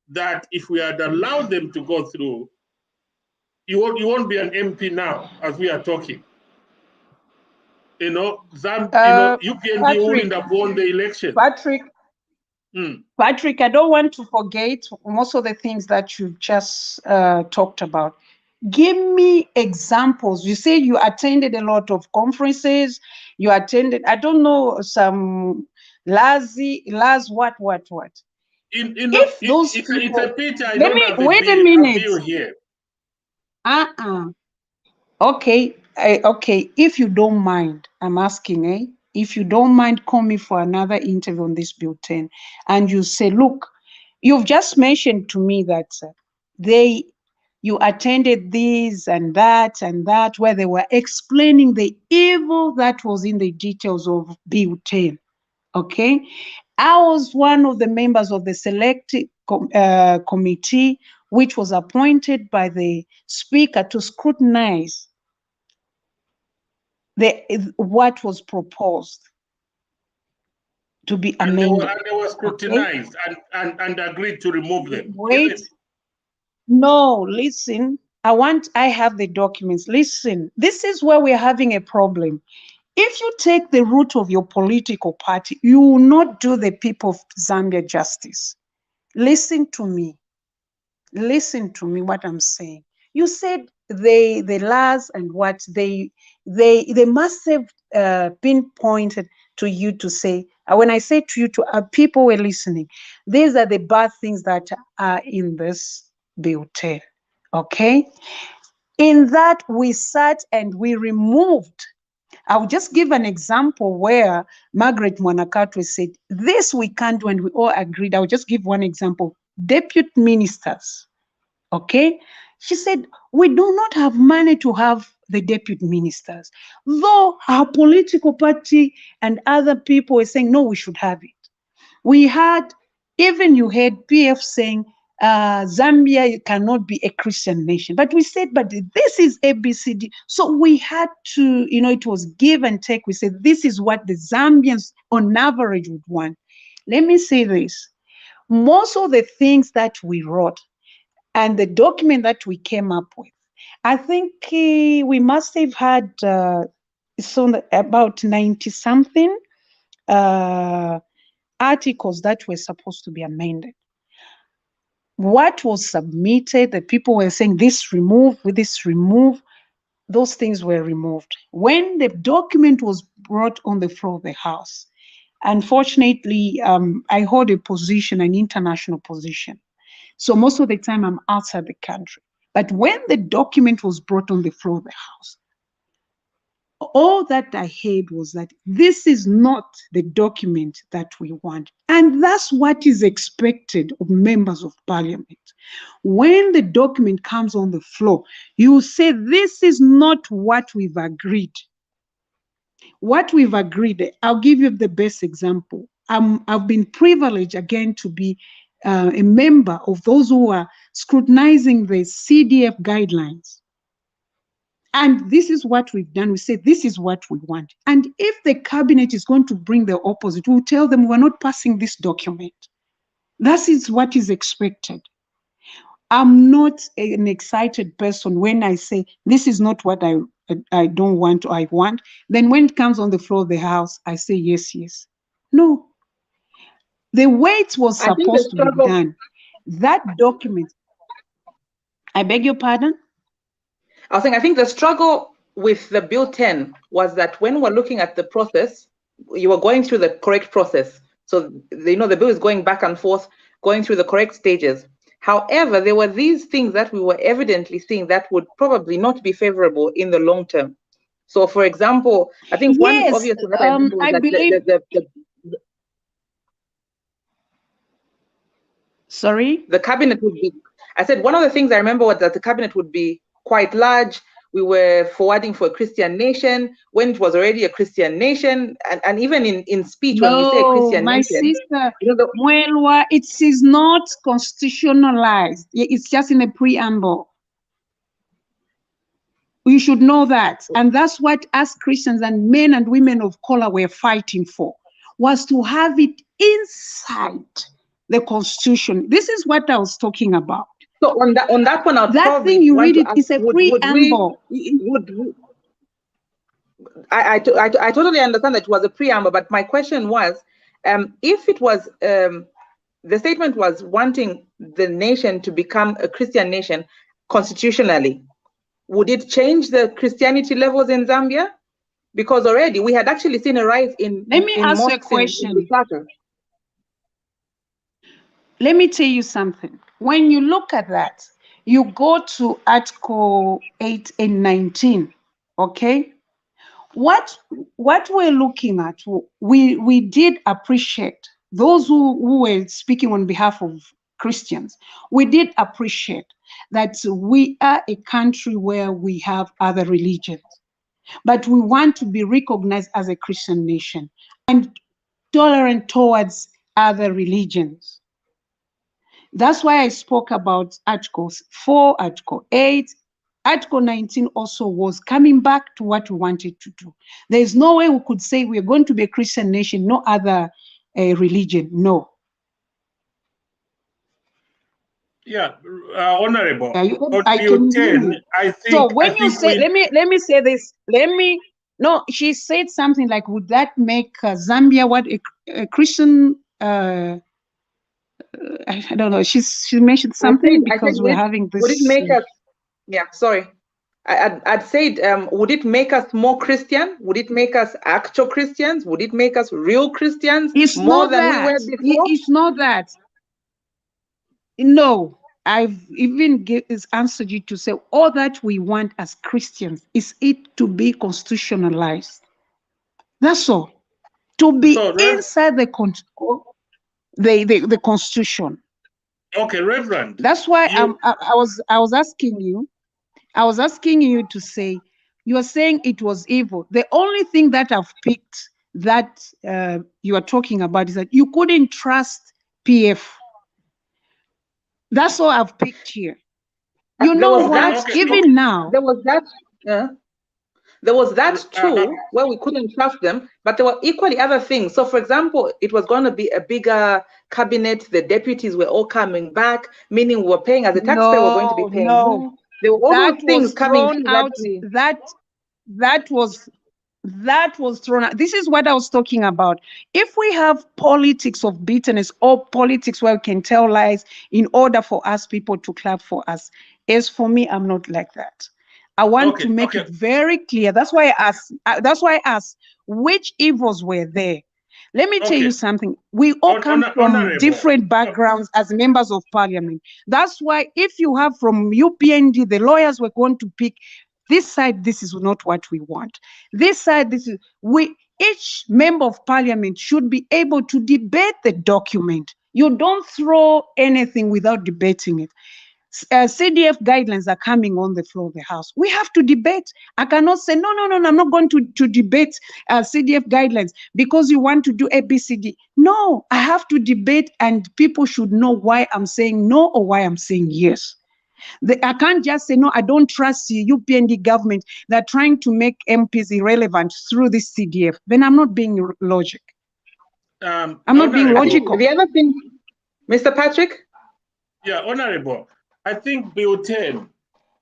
that if we had allowed them to go through, you won't be an MP now as we are talking. UPND wouldn't have won the election. Patrick, I don't want to forget most of the things that you've just talked about. Give me examples. You say you attended a lot of conferences. You attended, I don't know, some what? If those people, it's a pity I let don't me have wait a minute. bill here. Okay. Okay. If you don't mind, I'm asking, if you don't mind, call me for another interview on this bill 10, and you say, look, you've just mentioned to me that you attended this and that, where they were explaining the evil that was in the details of bill 10. Okay, I was one of the members of the select committee, which was appointed by the speaker to scrutinize what was proposed to be amended. And they were scrutinized, okay, and agreed to remove them. Wait. No, listen. I have the documents. Listen, this is where we're having a problem. If you take the route of your political party, you will not do the people of Zambia justice. Listen to me. Listen to me what I'm saying. You said the laws and what they must have pinpointed to you to say, when I say to you, to people who are listening, these are the bad things that are in this bill 10. Okay? In that we sat and we removed. I'll just give an example where Margaret Mwanakatwe said, this we can't do, and we all agreed. I'll just give one example. Deputy ministers, okay? She said, we do not have money to have the deputy ministers. Though our political party and other people were saying, no, we should have it. You heard PF saying, Zambia cannot be a Christian nation. But we said, but this is ABCD. So we had to, it was give and take. We said, this is what the Zambians on average would want. Let me say this. Most of the things that we wrote and the document that we came up with, I think we must have had about 90 something articles that were supposed to be amended. What was submitted, the people were saying this remove, with this remove, those things were removed. When the document was brought on the floor of the House, unfortunately, I hold a position, an international position. So most of the time I'm outside the country. But when the document was brought on the floor of the House, all that I heard was that this is not the document that we want. And that's what is expected of members of parliament. When the document comes on the floor, you say, this is not what we've agreed. What we've agreed, I'll give you the best example. I've been privileged again to be a member of those who are scrutinizing the CDF guidelines. And this is what we've done. We say, this is what we want. And if the cabinet is going to bring the opposite, we'll tell them we're not passing this document. That is what is expected. I'm not an excited person when I say this is not what I don't want or I want. Then when it comes on the floor of the House, I say yes, yes. No. The way it was supposed to be done, that document. I beg your pardon? I think the struggle with the Bill 10 was that when we're looking at the process, you were going through the correct process. So, the bill is going back and forth, going through the correct stages. However, there were these things that we were evidently seeing that would probably not be favorable in the long term. So, for example, I think one obvious thing that I remember was that Sorry? The cabinet would be, I said one of the things I remember was that the cabinet would be quite large. We were forwarding for a Christian nation when it was already a Christian nation. And even in speech, when we say Christian my nation. Sister Mwelwa, it is not constitutionalized. It's just in a preamble. You should know that. And that's what us Christians and men and women of color were fighting for, was to have it inside the Constitution. This is what I was talking about. So on that one, that thing you read it is a preamble. I totally understand that it was a preamble, but my question was, if it was the statement was wanting the nation to become a Christian nation constitutionally, would it change the Christianity levels in Zambia? Because already we had actually seen a rise in. Let me ask you a question. Let me tell you something. When you look at that, you go to Article 8 and 19, okay? What we're looking at, we did appreciate, those who were speaking on behalf of Christians, we did appreciate that we are a country where we have other religions, but we want to be recognized as a Christian nation and tolerant towards other religions. That's why I spoke about Articles 4, Article 8, Article 19 also was coming back to what we wanted to do. There's no way we could say we're going to be a Christian nation, no other religion, no. Yeah, Honorable. I think. So when you say, let me say this. No, she said something like, would that make Zambia what a Christian? I don't know. She mentioned something because we're having this. Would it make us? Yeah, sorry. I'd said, would it make us more Christian? Would it make us actual Christians? Would it make us real Christians? It's more than we were before? It's not that. No, I've even answered you to say all that we want as Christians is it to be constitutionalized. That's all. To be inside the Constitution. Okay, Reverend. That's why I was asking you. I was asking you to say, you are saying it was evil. The only thing that I've picked that you are talking about is that you couldn't trust PF. That's all I've picked here. You know what? Even now. There was that. There was that too, where we couldn't trust them, but there were equally other things. So, for example, it was going to be a bigger cabinet. The deputies were all coming back, meaning we were paying, as a taxpayer, we're going to be paying more. There were all those things coming out. That was thrown out. This is what I was talking about. If we have politics of bitterness or politics where we can tell lies in order for us people to clap for us, as for me, I'm not like that. I want to make it very clear. That's why I asked which evils were there. Let me tell you something. We all come from different backgrounds as members of parliament. That's why if you have from UPND, the lawyers were going to pick this side, this is not what we want. This side, this is, each member of parliament should be able to debate the document. You don't throw anything without debating it. CDF guidelines are coming on the floor of the House. We have to debate. I cannot say, no, I'm not going to debate CDF guidelines because you want to do ABCD. No, I have to debate and people should know why I'm saying no or why I'm saying yes. I can't just say, no, I don't trust the UPND government. They're trying to make MPs irrelevant through this CDF. Then I'm not being logic. I'm not being logical. The other thing, Mr. Patrick? Yeah, Honorable. I think Bill 10,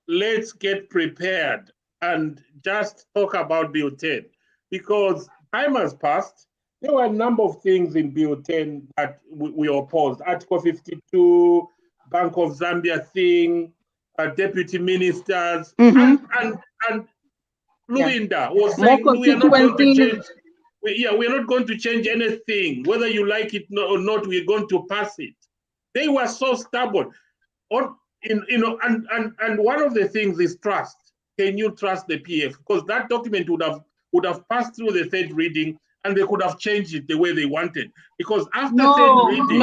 let's get prepared and just talk about Bill 10, because time has passed. There were a number of things in Bill 10 that we opposed. Article 52, Bank of Zambia thing, deputy ministers, and Luinda was saying we are not going to change. We are not going to change anything. Whether you like it or not, we're going to pass it. They were so stubborn. And one of the things is trust. Can you trust the PF? Because that document would have passed through the third reading, and they could have changed it the way they wanted. Because after third reading,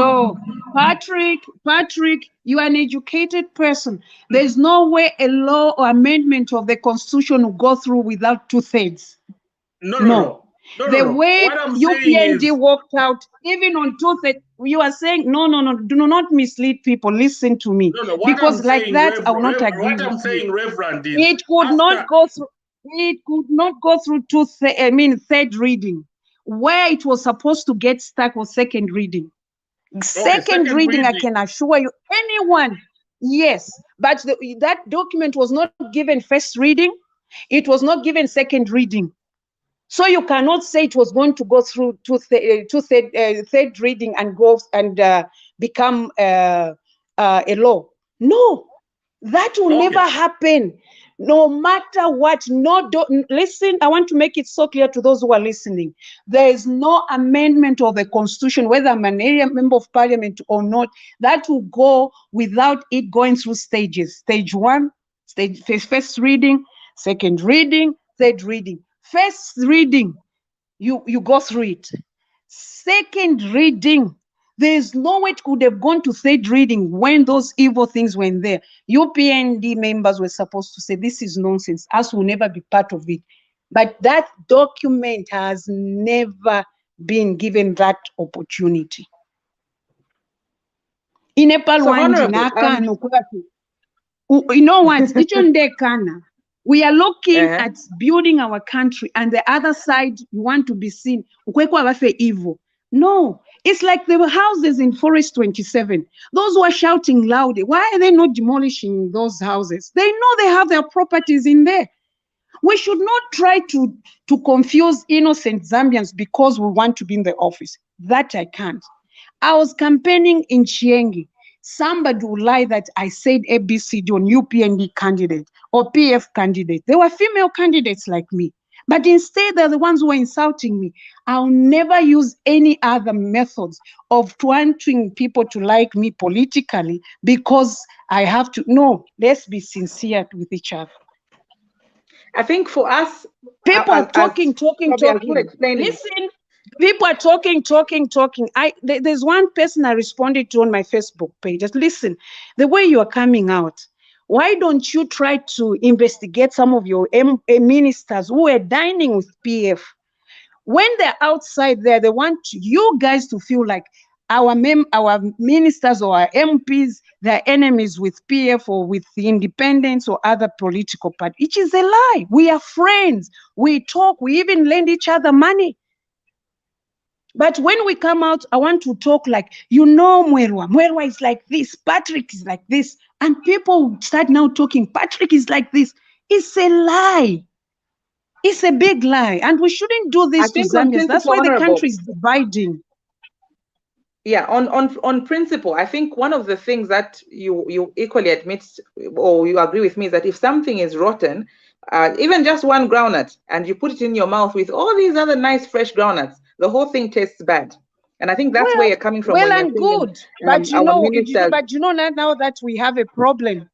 Patrick, you are an educated person. There's no way a law or amendment of the Constitution will go through without 2/3. No. The way UPND worked out, even on 2/3, you are saying no. Do not mislead people. Listen to me, because like that, I will not agree. What I'm saying, Reverend, is it could not go through. It could not go through third reading, where it was supposed to get stuck was second reading. Second reading, I can assure you, anyone, yes, but that document was not given first reading. It was not given second reading. So you cannot say it was going to go through third reading and go and become a law. No, that will never happen. No matter what. Listen, I want to make it so clear to those who are listening. There is no amendment of the Constitution, whether I'm an area member of parliament or not, that will go without it going through stages. Stage 1, first reading, second reading, third reading. First reading, you go through it. Second reading, there's no way it could have gone to third reading when those evil things were in there. UPND members were supposed to say, this is nonsense. Us will never be part of it. But that document has never been given that opportunity. In Nepal, you know what? We are looking at building our country, and the other side, you want to be seen. Evil. No, it's like the houses in Forest 27. Those who are shouting loudly, why are they not demolishing those houses? They know they have their properties in there. We should not try to confuse innocent Zambians because we want to be in the office. That I can't. I was campaigning in Chiengi. Somebody will lie that I said ABCD on UPND candidate or PF candidate. They were female candidates like me. But instead, they're the ones who are insulting me. I'll never use any other methods of wanting people to like me politically because I have to. No, let's be sincere with each other. I think for us, people are talking. Listen, people are talking. There's one person I responded to on my Facebook page. Just listen, the way you are coming out, why don't you try to investigate some of your ministers who are dining with PF? When they're outside there, they want you guys to feel like our ministers or our MPs, they're enemies with PF or with the independents or other political parties. It is a lie. We are friends. We talk. We even lend each other money. But when we come out, I want to talk like, Mwelwa is like this, Patrick is like this. And people start now talking, Patrick is like this. It's a lie. It's a big lie. And we shouldn't do this to Zambians. That's why the country is dividing. Yeah, on principle, I think one of the things that you equally admit or you agree with me is that if something is rotten, even just one groundnut, and you put it in your mouth with all these other nice fresh groundnuts, the whole thing tastes bad. And I think that's where you're coming from. Well and good, but you know now that we have a problem.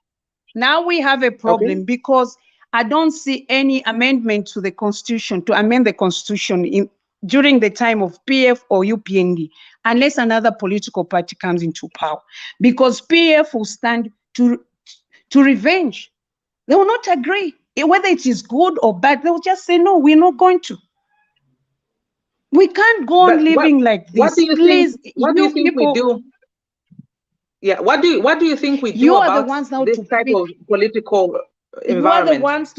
Now we have a problem because I don't see any amendment to the Constitution to amend the Constitution during the time of PF or UPND, unless another political party comes into power, because PF will stand to revenge. They will not agree whether it is good or bad. They will just say no, we're not going to. We can't go on living like this. What do you think we do? Yeah, what do you think we do? You are the ones now this type of political environment. You are the ones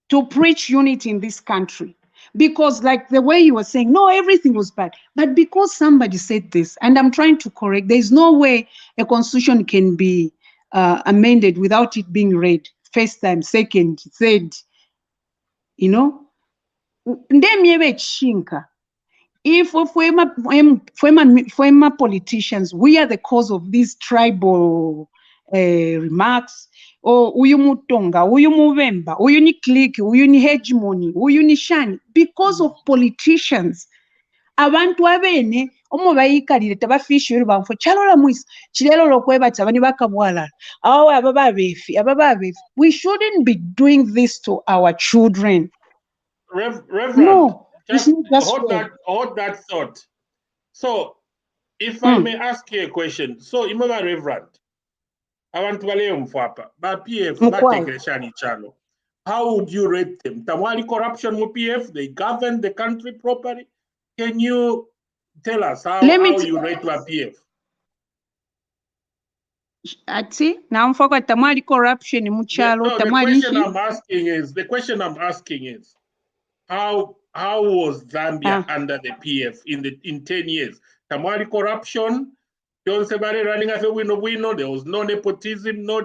to preach unity in this country. Because like the way you were saying, no, everything was bad. But because somebody said this, and I'm trying to correct, there's no way a constitution can be amended without it being read. First time, second, third, you know. If former politicians, we are the cause of these tribal remarks, or uyu mutonga, uyu muvemba, uyu ni clique, uyu ni hegemony, uyu ni shani, because of politicians. Abantu abene omo bayikalire tabafishwe bamfo chalola mwisi chilelo lokwebatsa bani bakabwala awo abababefi. We shouldn't be doing this to our children. Reverend, no, just hold that thought. So, if I may ask you a question, so imama Reverend, abantu bale mfapa ba PF batekeleshani chalo. How would you rate them? Tamwali corruption mu PF, they govern the country properly. Can you tell us how you rate my PF? Ati na mfaka tamwali corruption mu chalo tamwali. The question I'm asking is how was Zambia under the PF in 10 years? Tamwali corruption, John Sebare running as a winner, there was no nepotism, no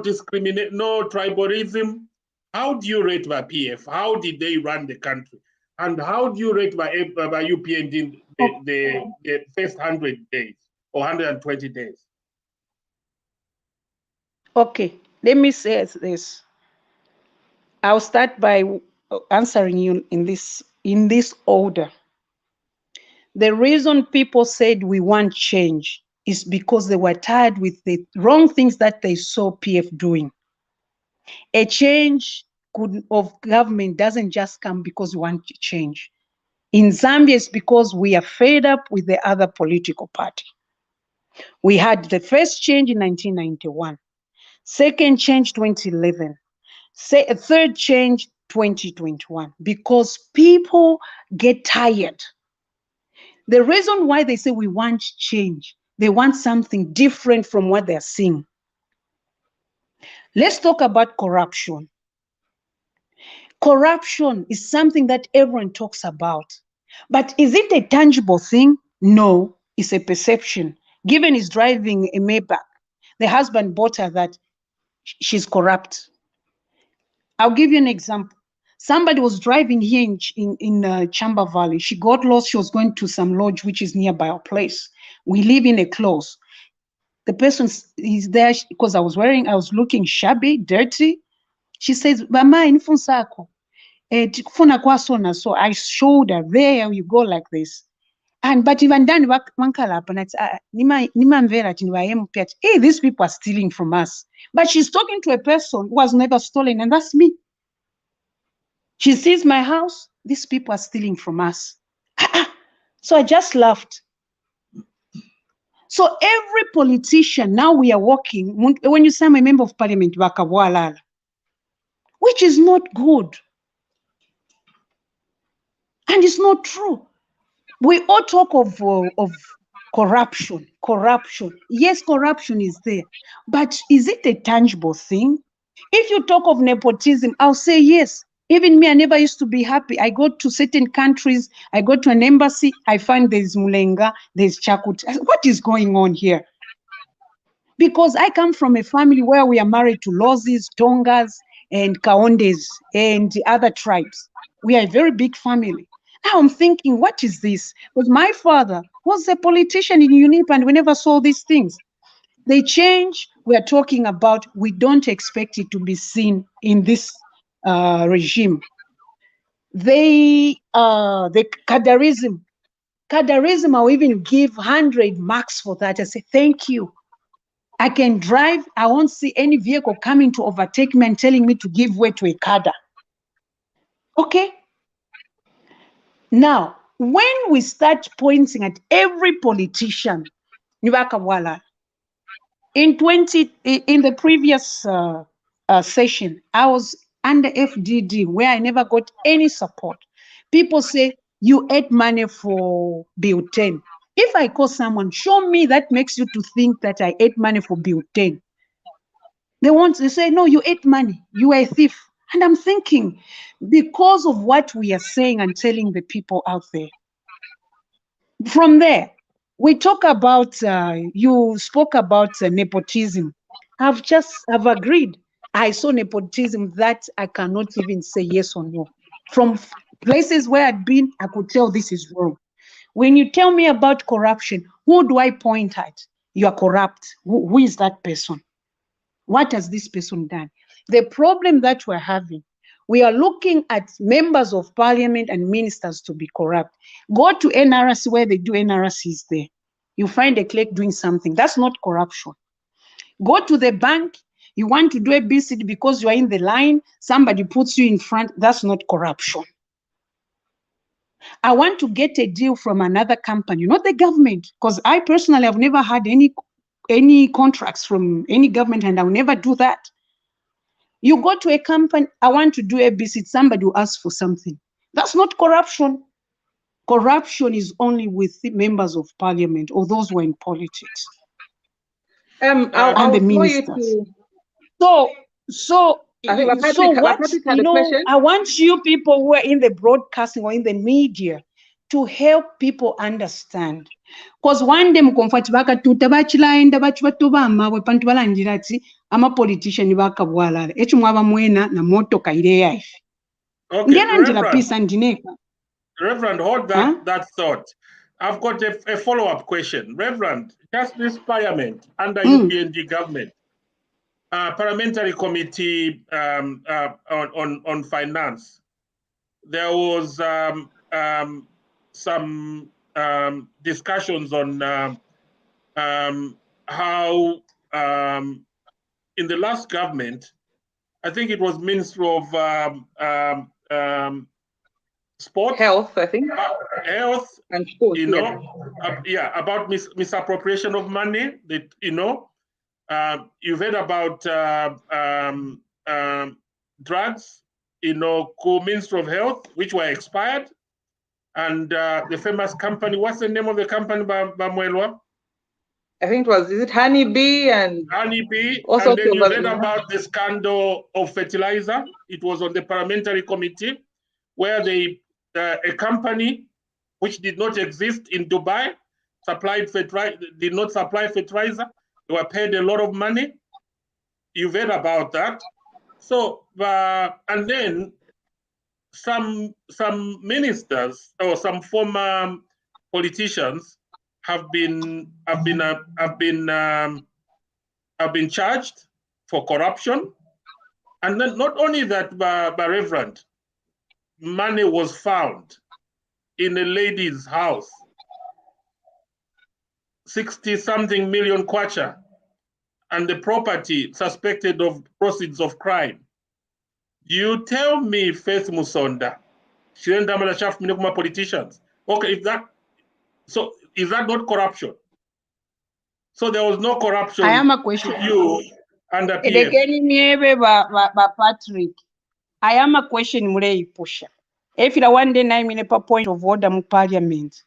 discrimination, no tribalism. How do you rate my PF? How did they run the country? And how do you rate by UPND the first 100 days or 120 days? Okay, let me say this. I'll start by answering you in this order. The reason people said we want change is because they were tired with the wrong things that they saw PF doing. A change of government doesn't just come because we want to change. In Zambia, it's because we are fed up with the other political party. We had the first change in 1991, second change 2011, third change 2021, because people get tired. The reason why they say we want change, they want something different from what they're seeing. Let's talk about corruption. Corruption is something that everyone talks about. But is it a tangible thing? No, it's a perception. Given he's driving a Maybach, the husband bought her that she's corrupt. I'll give you an example. Somebody was driving here in Chamba Valley. She got lost. She was going to some lodge which is nearby our place. We live in a close. The person is there because I was looking shabby, dirty. She says, "Mama, inifunsako." So I showed her, there you go like this. But even then, hey, these people are stealing from us. But she's talking to a person who has never stolen, and that's me. She sees my house, these people are stealing from us. So I just laughed. So every politician, now we are working, when you say I'm a member of parliament, which is not good. And it's not true. We all talk of corruption. Yes, corruption is there. But is it a tangible thing? If you talk of nepotism, I'll say yes. Even me, I never used to be happy. I go to certain countries, I go to an embassy, I find there's Mulenga, there's Chakut. What is going on here? Because I come from a family where we are married to Lozis, Tongas, and Kaondes, and the other tribes. We are a very big family. Now I'm thinking, what is this? Because my father was a politician in UNIP and we never saw these things. They change. We are talking about, we don't expect it to be seen in this regime. The Kadarism, I'll even give 100 marks for that. I say, thank you. I can drive. I won't see any vehicle coming to overtake me and telling me to give way to a Kada. Okay? Now, when we start pointing at every politician, in the previous session, I was under FDD where I never got any support. People say, you ate money for Bill 10. If I call someone, show me that makes you to think that I ate money for Bill 10. They say, no, you ate money. You are a thief. And I'm thinking, because of what we are saying and telling the people out there, from there, we talk about, you spoke about nepotism. I've agreed. I saw nepotism that I cannot even say yes or no. From places where I'd been, I could tell this is wrong. When you tell me about corruption, who do I point at? You are corrupt. Who is that person? What has this person done? The problem that we're having, we are looking at members of parliament and ministers to be corrupt. Go to NRC where they do NRCs there. You find a clerk doing something. That's not corruption. Go to the bank. You want to do a BCD because you are in the line. Somebody puts you in front. That's not corruption. I want to get a deal from another company, not the government, because I personally have never had any contracts from any government, and I'll never do that. You go to a company, I want to do a visit, somebody will ask for something. That's not corruption. Corruption is only with the members of parliament or those who are in politics. I'll the throw you ministers. to... So I think Patrick had a question. I want you people who are in the broadcasting or in the media to help people understand. Because one day mkomfati bakatuta bachilaenda bachibatoba we pantu balangira ati ama politician bakabwalala echi mwaba mwena na moto kaire yaife. Okay, Reverend, hold that thought. I've got a follow-up question. Reverend, just this parliament under UPND government, parliamentary committee on finance, there was some discussions on how in the last government, I think it was Minister of Sport, Health, I think, Health and Sport, about misappropriation of money. That you've heard about drugs, co-Minister of Health, which were expired, and the famous company. What's the name of the company, Mwelwa? I think is it Honeybee and Honeybee. Also, and then you read about the scandal of fertilizer. It was on the parliamentary committee where a company which did not exist in Dubai did not supply fertilizer. They were paid a lot of money. You've heard about that. So, and then some ministers or some former politicians have been charged for corruption. And then not only that, but Reverend, money was found in a lady's house, 60-something million kwacha, and the property suspected of proceeds of crime. You tell me, Faith Musonda, she didn't damage politicians. Okay, is that not corruption? So there was no corruption. I am a question. You under PF. Patrick. I am a question Murray Pusha. If you one day 9 minutes per point of order in parliament,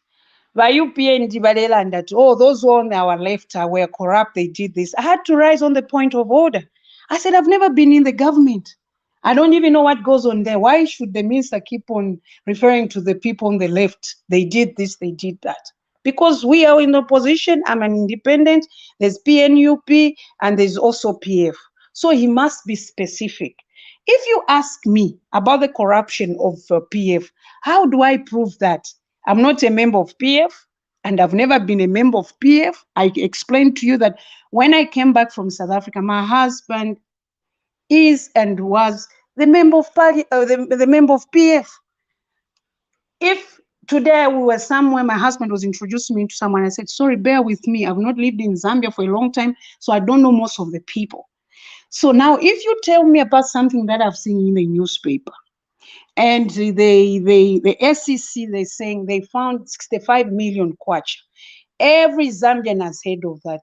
by UPND Badeland that those on our left were corrupt, they did this. I had to rise on the point of order. I said, I've never been in the government. I don't even know what goes on there. Why should the minister keep on referring to the people on the left? They did this, they did that. Because we are in opposition, I'm an independent, there's PNUP, and there's also PF. So he must be specific. If you ask me about the corruption of PF, how do I prove that? I'm not a member of PF, and I've never been a member of PF. I explained to you that when I came back from South Africa, my husband is and was the member of the member of PF. If today we were somewhere, my husband was introducing me to someone, I said, sorry, bear with me. I've not lived in Zambia for a long time, so I don't know most of the people. So now if you tell me about something that I've seen in the newspaper, and the SEC, they're saying they found 65 million kwacha. Every Zambian has heard of that.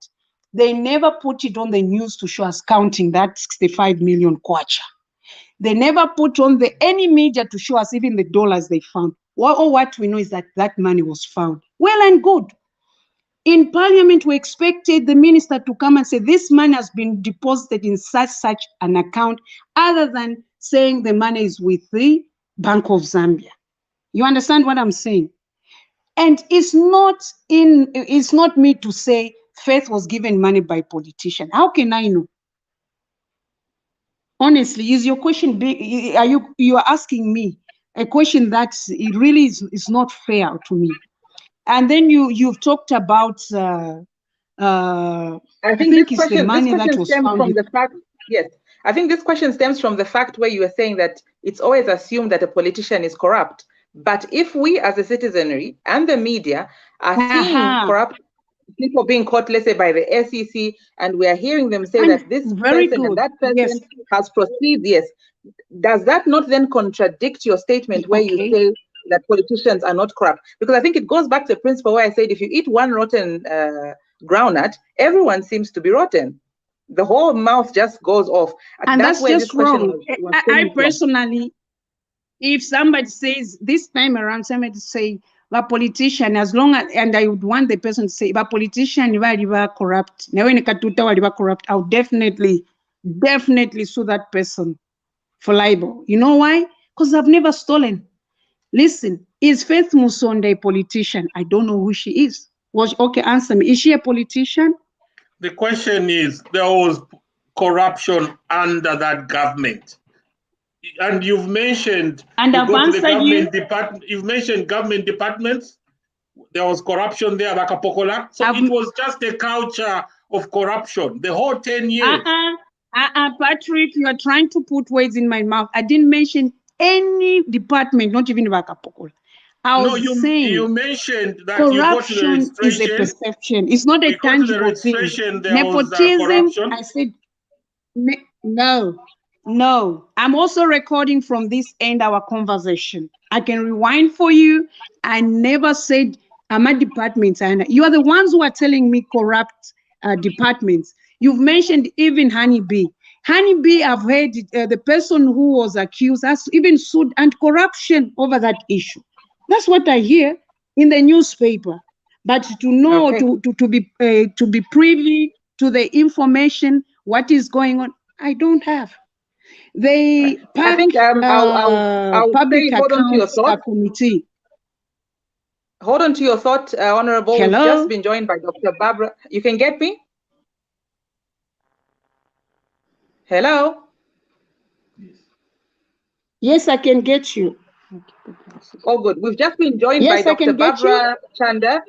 They never put it on the news to show us counting that 65 million kwacha. They never put on any media to show us even the dollars they found. All what we know is that that money was found. Well and good. In parliament, we expected the minister to come and say, this money has been deposited in such an account, other than saying the money is with the Bank of Zambia. You understand what I'm saying? And it's not me to say Faith was given money by politician. How can I know? Honestly, is your question big? You are asking me a question that it really is not fair to me. And then you've talked about I think this question stems from the fact, yes. I think this question stems from the fact where you are saying that it's always assumed that a politician is corrupt. But if we as a citizenry and the media are seeing corrupt people being caught, let's say, by the SEC, and we are hearing them say that this person and that person has proceeded, yes, does that not then contradict your statement where you say that politicians are not corrupt? Because I think it goes back to the principle where I said if you eat one rotten groundnut, everyone seems to be rotten. The whole mouth just goes off. And that's just wrong. I personally, if somebody says this time around, somebody say the politician, as long as, and I would want the person to say, the politician were corrupt. Now when Katuta were corrupt, I would definitely sue that person for libel. You know why? Because I've never stolen. Listen, is Faith Musonda a politician? I don't know who she is. Okay, answer me. Is she a politician? The question is, there was corruption under that government. And you've mentioned, and I've answered you. You've mentioned government departments. There was corruption there, Bakapokola. So it was just a culture of corruption the whole 10 years. Patrick, you are trying to put words in my mouth. I didn't mention any department, not even Bakapokola. Saying you mentioned that corruption is a perception. It's not a tangible thing. Nepotism, I said, no. I'm also recording from this end our conversation. I can rewind for you. I never said I'm a department. And you are the ones who are telling me corrupt departments. You've mentioned even Honeybee. Honeybee, I've heard the person who was accused has even sued and corruption over that issue. That's what I hear in the newspaper. But to know, to be privy to the information, what is going on, I don't have. They I think I'll public hold on to your thought. Committee. Hold on to your thought, Honorable. Hello? We've just been joined by Dr. Barbara. You can get me? Hello? Yes, I can get you. Oh, good. We've just been joined by Dr. Barbara Chanda.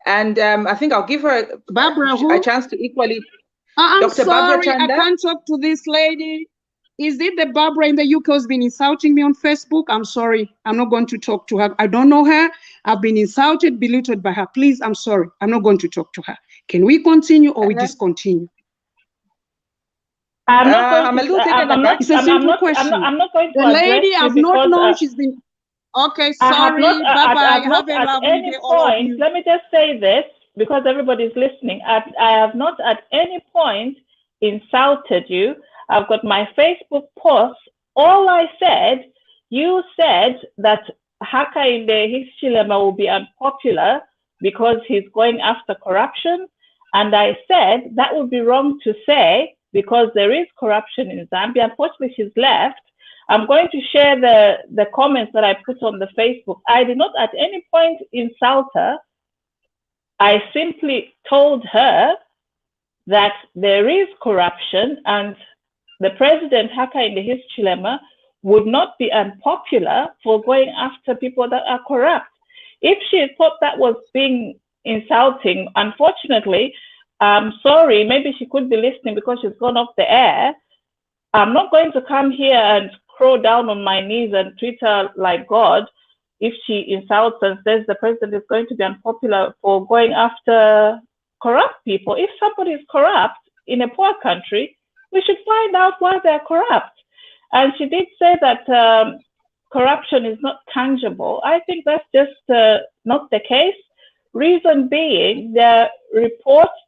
And I think I'll give her a chance to equally. I'm Dr. sorry, Barbara Chanda. I can't talk to this lady. Is it the Barbara in the UK who's been insulting me on Facebook? I'm sorry. I'm not going to talk to her. I don't know her. I've been insulted, belittled by her. Please, I'm sorry. I'm not going to talk to her. Can we continue or we discontinue? I'm not going to. It's a simple question. I'm not going to. The lady I've not known. She's been. Okay, sorry. Bye-bye. Have a lovely day, all of you. Let me just say this because everybody's listening. I have not at any point insulted you. I've got my Facebook post. All I said, you said that Hakainde Hichilema will be unpopular because he's going after corruption. And I said that would be wrong to say because there is corruption in Zambia. Unfortunately, she's left. I'm going to share the comments that I put on the Facebook. I did not at any point insult her. I simply told her that there is corruption and the president, Hakainde Hichilema, would not be unpopular for going after people that are corrupt. If she thought that was being insulting, unfortunately, I'm sorry, maybe she could be listening because she's gone off the air. I'm not going to come here and crawl down on my knees and treat her like God if she insults and says the president is going to be unpopular for going after corrupt people. If somebody is corrupt in a poor country, we should find out why they're corrupt. And she did say that corruption is not tangible. I think that's just not the case. Reason being, there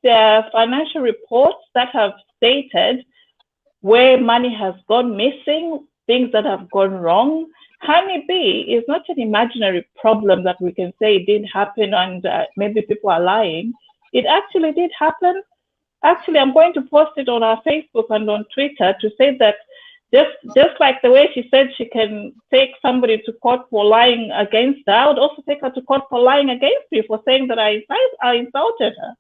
are financial reports that have stated where money has gone missing, things that have gone wrong. Honeybee is not an imaginary problem that we can say it didn't happen and maybe people are lying. It actually did happen. Actually, I'm going to post it on our Facebook and on Twitter to say that Just like the way she said she can take somebody to court for lying against her, I would also take her to court for lying against me, for saying that I insulted her.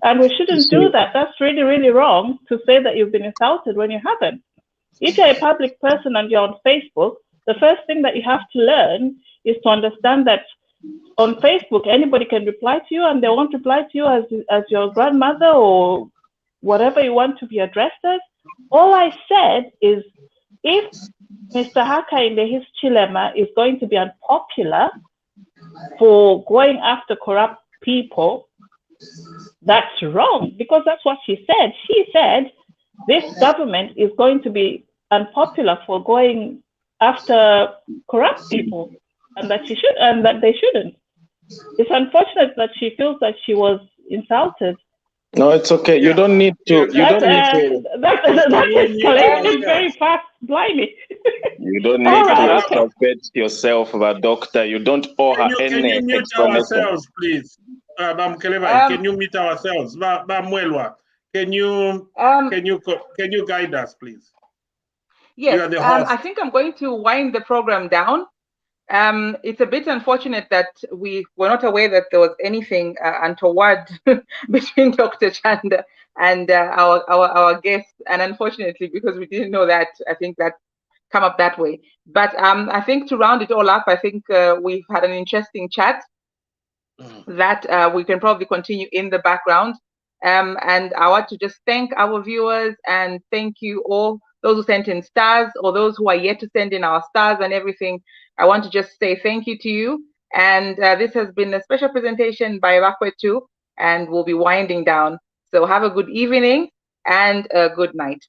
And we shouldn't do that. That's really, really wrong to say that you've been insulted when you haven't. If you're a public person and you're on Facebook, the first thing that you have to learn is to understand that on Facebook, anybody can reply to you, and they won't reply to you as your grandmother or whatever you want to be addressed as. All I said is, if Mr. Hakainde, his Chilema, is going to be unpopular for going after corrupt people, that's wrong, because that's what she said. She said this government is going to be unpopular for going after corrupt people, and that she should, and that they shouldn't. It's unfortunate that she feels that she was insulted. No, it's okay. You don't need to. That escalated very fast, blimey. You don't need to perfect yourself, but doctor. You don't owe her any. Can you mute ourselves, please? Can you mute ourselves? Mwelwa, can you guide us, please? Yes, I think I'm going to wind the program down. It's a bit unfortunate that we were not aware that there was anything untoward between Dr. Chanda and our guests, and unfortunately, because we didn't know that, I think that come up that way. But I think to round it all up, I think we've had an interesting chat that we can probably continue in the background. And I want to just thank our viewers and thank you all, those who sent in stars or those who are yet to send in our stars and everything. I want to just say thank you to you. And this has been a special presentation by TVBakwetu, and we'll be winding down. So have a good evening and a good night.